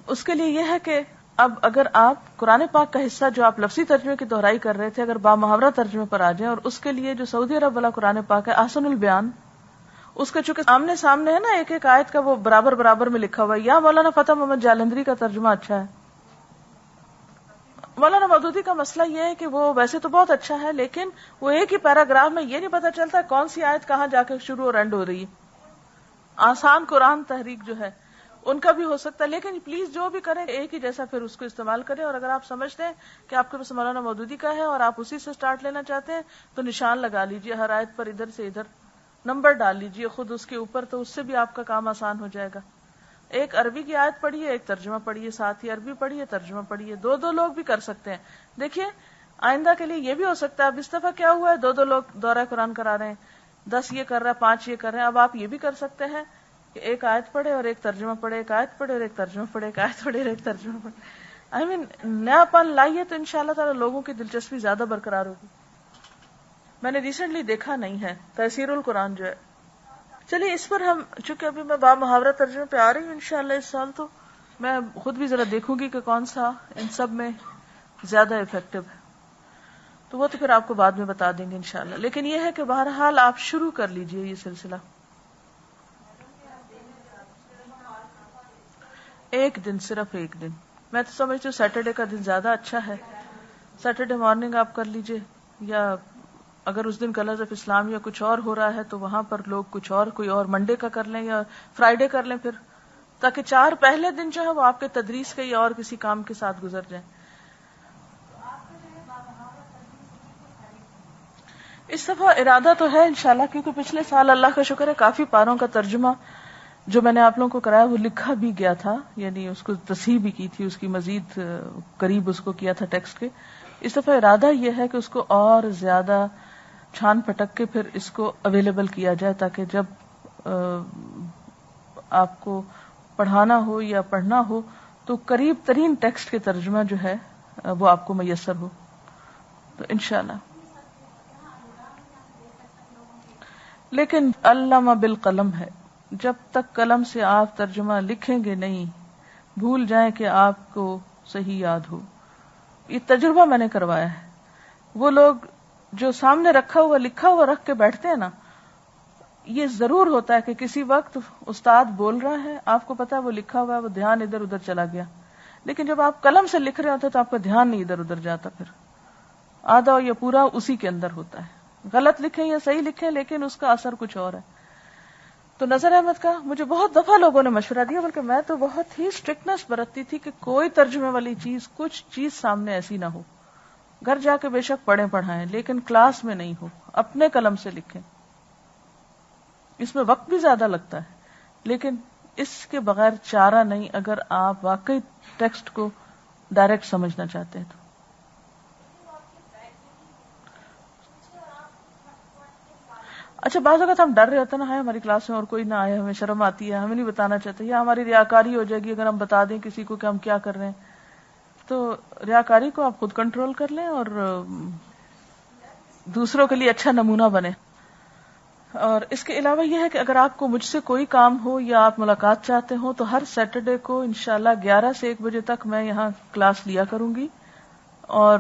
اس کے لیے یہ ہے کہ اب اگر آپ قرآن پاک کا حصہ جو آپ لفظی ترجمے کی دہرائی کر رہے تھے اگر بامحاورہ ترجمے پر آ جائیں، اور اس کے لیے جو سعودی عرب والا قرآن پاک ہے احسن البیان، اس کا چونکہ آمنے سامنے ہے نا ایک ایک آیت کا، وہ برابر برابر میں لکھا ہوا ہے. یا مولانا فتح محمد جالندری کا ترجمہ اچھا ہے. مولانا مودودی کا مسئلہ یہ ہے کہ وہ ویسے تو بہت اچھا ہے، لیکن وہ ایک ہی پیراگراف میں یہ نہیں پتا چلتا کون سی آیت کہاں جا کے شروع اور اینڈ ہو رہی ہے. آسان قرآن تحریک جو ہے ان کا بھی ہو سکتا ہے، لیکن پلیز جو بھی کریں ایک ہی جیسا پھر اس کو استعمال کریں. اور اگر آپ سمجھتے ہیں کہ آپ کے پاس مولانا مودودی کا ہے اور آپ اسی سے سٹارٹ لینا چاہتے ہیں تو نشان لگا لیجئے ہر آیت پر، ادھر سے ادھر نمبر ڈال لیجئے خود اس کے اوپر، تو اس سے بھی آپ کا کام آسان ہو جائے گا. ایک عربی کی آیت پڑھیے، ایک ترجمہ پڑھیے، ساتھ ہی عربی پڑھیے ترجمہ پڑھیے. دو لوگ بھی کر سکتے ہیں. دیکھیے آئندہ کے لیے یہ بھی ہو سکتا ہے، اب اس دفعہ کیا ہوا ہے دو لوگ دورہ قرآن کرا رہے ہیں، 10 یہ کر رہا ہے، 5 یہ کر رہے ہیں. اب آپ یہ بھی کر سکتے ہیں کہ ایک آیت پڑھے اور ایک ترجمہ پڑھے، ایک آیت پڑھے اور ایک ترجمہ پڑھے، ایک آیت پڑھے اور ایک ترجمہ پڑھے. نیا پن لائیے تو انشاءاللہ تعالی لوگوں کی دلچسپی زیادہ برقرار ہوگی. میں نے ریسنٹلی دیکھا نہیں ہے تفسیر القرآن جو ہے. چلیے اس پر ہم چونکہ ابھی میں بامحاورہ ترجمے پہ آ رہی ہوں انشاءاللہ اس سال، تو میں خود بھی ذرا دیکھوں گی کہ کون سا ان سب میں زیادہ افیکٹو ہے، تو وہ تو پھر آپ کو بعد میں بتا دیں گے انشاءاللہ. لیکن یہ ہے کہ بہرحال آپ شروع کر لیجئے یہ سلسلہ. ایک دن، صرف ایک دن. میں تو سمجھتی ہوں سیٹرڈے کا دن زیادہ اچھا ہے. سیٹرڈے مارننگ آپ کر لیجئے، یا اگر اس دن کلرز آف اسلام یا کچھ اور ہو رہا ہے تو وہاں پر لوگ کچھ اور کوئی اور منڈے کا کر لیں یا فرائیڈے کر لیں، پھر تاکہ 4 پہلے دن جو ہے وہ آپ کے تدریس کے یا اور کسی کام کے ساتھ گزر جائیں. اس دفعہ ارادہ تو ہے انشاءاللہ، کیونکہ پچھلے سال اللہ کا شکر ہے کافی پاروں کا ترجمہ جو میں نے آپ لوگوں کو کرایا وہ لکھا بھی گیا تھا، یعنی اس کو تصحیح بھی کی تھی، اس کی مزید قریب اس کو کیا تھا ٹیکسٹ کے. اس دفعہ ارادہ یہ ہے کہ اس کو اور زیادہ چھان پھٹک کے پھر اس کو اویلیبل کیا جائے، تاکہ جب آپ کو پڑھانا ہو یا پڑھنا ہو تو قریب ترین ٹیکسٹ کے ترجمہ جو ہے وہ آپ کو میسر ہو. تو انشاءاللہ. لیکن علامہ بالقلم ہے، جب تک قلم سے آپ ترجمہ لکھیں گے نہیں، بھول جائیں کہ آپ کو صحیح یاد ہو. یہ تجربہ میں نے کروایا ہے. وہ لوگ جو سامنے رکھا ہوا لکھا ہوا رکھ کے بیٹھتے ہیں نا، یہ ضرور ہوتا ہے کہ کسی وقت استاد بول رہا ہے، آپ کو پتا ہے وہ لکھا ہوا ہے، وہ دھیان ادھر ادھر چلا گیا. لیکن جب آپ قلم سے لکھ رہے ہوتے تو آپ کا دھیان نہیں ادھر ادھر جاتا، پھر آدھا یا پورا اسی کے اندر ہوتا ہے. غلط لکھیں یا صحیح لکھیں لیکن اس کا اثر کچھ اور ہے. تو نظر احمد کا مجھے بہت دفعہ لوگوں نے مشورہ دیا، بلکہ میں تو بہت ہی اسٹرکٹنس برتتی تھی کہ کوئی ترجمے والی چیز، کچھ چیز سامنے ایسی نہ ہو. گھر جا کے بے شک پڑھیں پڑھائیں لیکن کلاس میں نہیں ہو، اپنے قلم سے لکھیں. اس میں وقت بھی زیادہ لگتا ہے لیکن اس کے بغیر چارہ نہیں اگر آپ واقعی ٹیکسٹ کو ڈائریکٹ سمجھنا چاہتے ہیں تو. اچھا بعض اوقات ہم ڈر رہے ہوتے ہیں نا، ہماری کلاس میں اور کوئی نہ آئے، ہمیں شرم آتی ہے، ہمیں نہیں بتانا چاہتے، یا ہماری ریاکاری ہو جائے گی اگر ہم بتا دیں کسی کو کہ ہم کیا کر رہے ہیں. تو ریاکاری کو آپ خود کنٹرول کر لیں اور دوسروں کے لیے اچھا نمونہ بنے. اور اس کے علاوہ یہ ہے کہ اگر آپ کو مجھ سے کوئی کام ہو یا آپ ملاقات چاہتے ہو تو ہر سیٹرڈے کو انشاءاللہ 11 سے 1 بجے تک میں یہاں کلاس لیا کروں گی، اور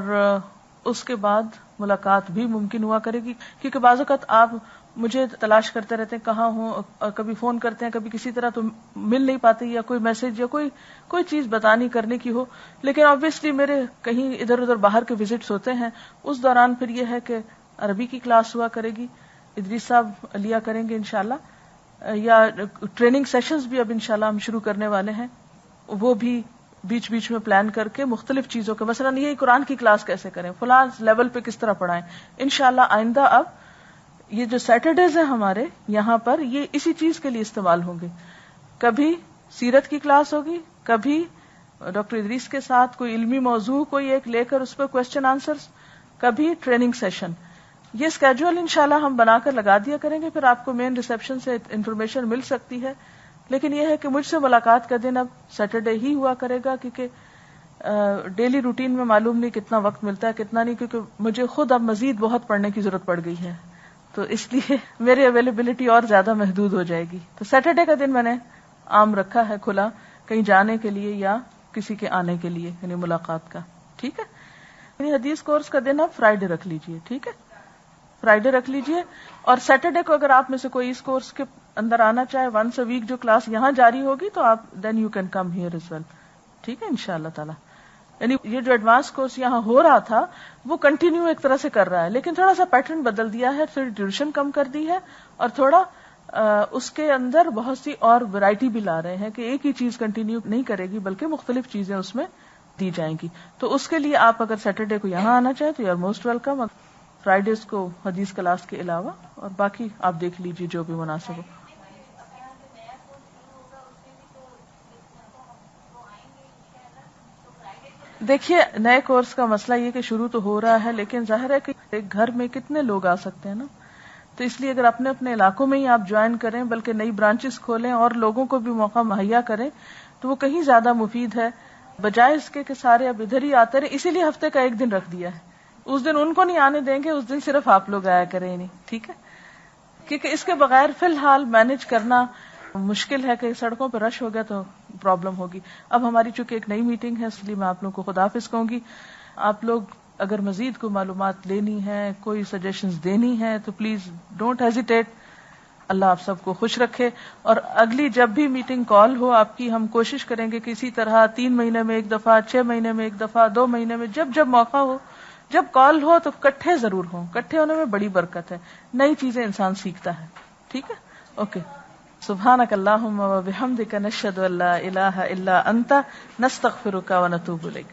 اس کے بعد ملاقات بھی ممکن ہوا کرے گی. کیونکہ بعض اوقات آپ مجھے تلاش کرتے رہتے ہیں کہاں ہوں، کبھی فون کرتے ہیں، کبھی کسی طرح تو مل نہیں پاتے، یا کوئی میسج یا کوئی چیز بتانی کرنے کی ہو. لیکن آبویسلی میرے کہیں ادھر ادھر باہر کے وزٹس ہوتے ہیں، اس دوران پھر یہ ہے کہ عربی کی کلاس ہوا کرے گی، ادریس صاحب لیا کریں گے انشاءاللہ، یا ٹریننگ سیشنز بھی اب انشاءاللہ ہم شروع کرنے والے ہیں، وہ بھی بیچ بیچ میں پلان کر کے مختلف چیزوں کے، مثلا یہ قرآن کی کلاس کیسے کریں، فلاں لیول پہ کس طرح پڑھائیں. انشاءاللہ آئندہ اب یہ جو سیٹرڈیز ہیں ہمارے یہاں پر، یہ اسی چیز کے لیے استعمال ہوں گے. کبھی سیرت کی کلاس ہوگی، کبھی ڈاکٹر ادریس کے ساتھ کوئی علمی موضوع کوئی ایک لے کر اس پہ کوسچن آنسرز، کبھی ٹریننگ سیشن. یہ اسکیجول انشاءاللہ ہم بنا کر لگا دیا کریں گے، پھر آپ کو مین ریسپشن سے انفارمیشن مل سکتی ہے. لیکن یہ ہے کہ مجھ سے ملاقات کا دن اب سیٹرڈے ہی ہوا کرے گا، کیونکہ ڈیلی روٹین میں معلوم نہیں کتنا وقت ملتا ہے کتنا نہیں، کیونکہ مجھے خود اب مزید بہت پڑھنے کی ضرورت پڑ گئی ہے، تو اس لیے میری اویلیبلٹی اور زیادہ محدود ہو جائے گی. تو سیٹرڈے کا دن میں نے عام رکھا ہے کھلا، کہیں جانے کے لیے یا کسی کے آنے کے لیے، یعنی ملاقات کا. ٹھیک ہے، یعنی حدیث کورس کا دن آپ فرائیڈے رکھ لیجئے. ٹھیک ہے، فرائیڈے رکھ لیجئے. اور سیٹرڈے کو اگر آپ میں سے کوئی اس کورس کے اندر آنا چاہے، ونس اے ویک جو کلاس یہاں جاری ہوگی، تو آپ then you can come here as well. ٹھیک ہے انشاءاللہ تعالی. یعنی یہ جو ایڈوانس کورس یہاں ہو رہا تھا وہ کنٹینیو ایک طرح سے کر رہا ہے، لیکن تھوڑا سا پیٹرن بدل دیا ہے، پھر ڈیوریشن کم کر دی ہے، اور تھوڑا اس کے اندر بہت سی اور ورائٹی بھی لا رہے ہیں کہ ایک ہی چیز کنٹینیو نہیں کرے گی بلکہ مختلف چیزیں اس میں دی جائیں گی. تو اس کے لیے آپ اگر سیٹرڈے کو یہاں آنا چاہیں تو you are most welcome. Fridays کو حدیث کلاس کے علاوہ، اور باقی آپ دیکھ لیجیے جو بھی مناسب ہو. دیکھیے نئے کورس کا مسئلہ یہ کہ شروع تو ہو رہا ہے، لیکن ظاہر ہے کہ ایک گھر میں کتنے لوگ آ سکتے ہیں نا، تو اس لیے اگر اپنے اپنے علاقوں میں ہی آپ جوائن کریں، بلکہ نئی برانچز کھولیں اور لوگوں کو بھی موقع مہیا کریں، تو وہ کہیں زیادہ مفید ہے بجائے اس کے کہ سارے اب ادھر ہی آتے رہے. اسی لیے ہفتے کا ایک دن رکھ دیا ہے، اس دن ان کو نہیں آنے دیں گے، اس دن صرف آپ لوگ آیا کریں نہیں. ٹھیک ہے، کیونکہ اس کے بغیر فی الحال مینج کرنا مشکل ہے کہ سڑکوں پہ رش ہو گیا تو پرابلم ہوگی. اب ہماری چونکہ ایک نئی میٹنگ ہے، اس لیے میں آپ لوگوں کو خداحافظ کہوں گی. آپ لوگ اگر مزید کوئی معلومات لینی ہے، کوئی سجیشنز دینی ہے، تو پلیز ڈونٹ ہیزیٹیٹ. اللہ آپ سب کو خوش رکھے. اور اگلی جب بھی میٹنگ کال ہو آپ کی، ہم کوشش کریں گے کسی طرح 3 مہینے میں ایک دفعہ، 6 مہینے میں ایک دفعہ، 2 مہینے میں جب موقع ہو، جب کال ہو تو کٹھے ضرور ہوں. کٹھے ہونے میں بڑی برکت ہے، نئی چیزیں انسان سیکھتا ہے. ٹھیک ہے، اوکے. سبحانک اللہم و بحمدک، نشہد ان لا الہ الا انت، نستغفرک و نتوب الیک.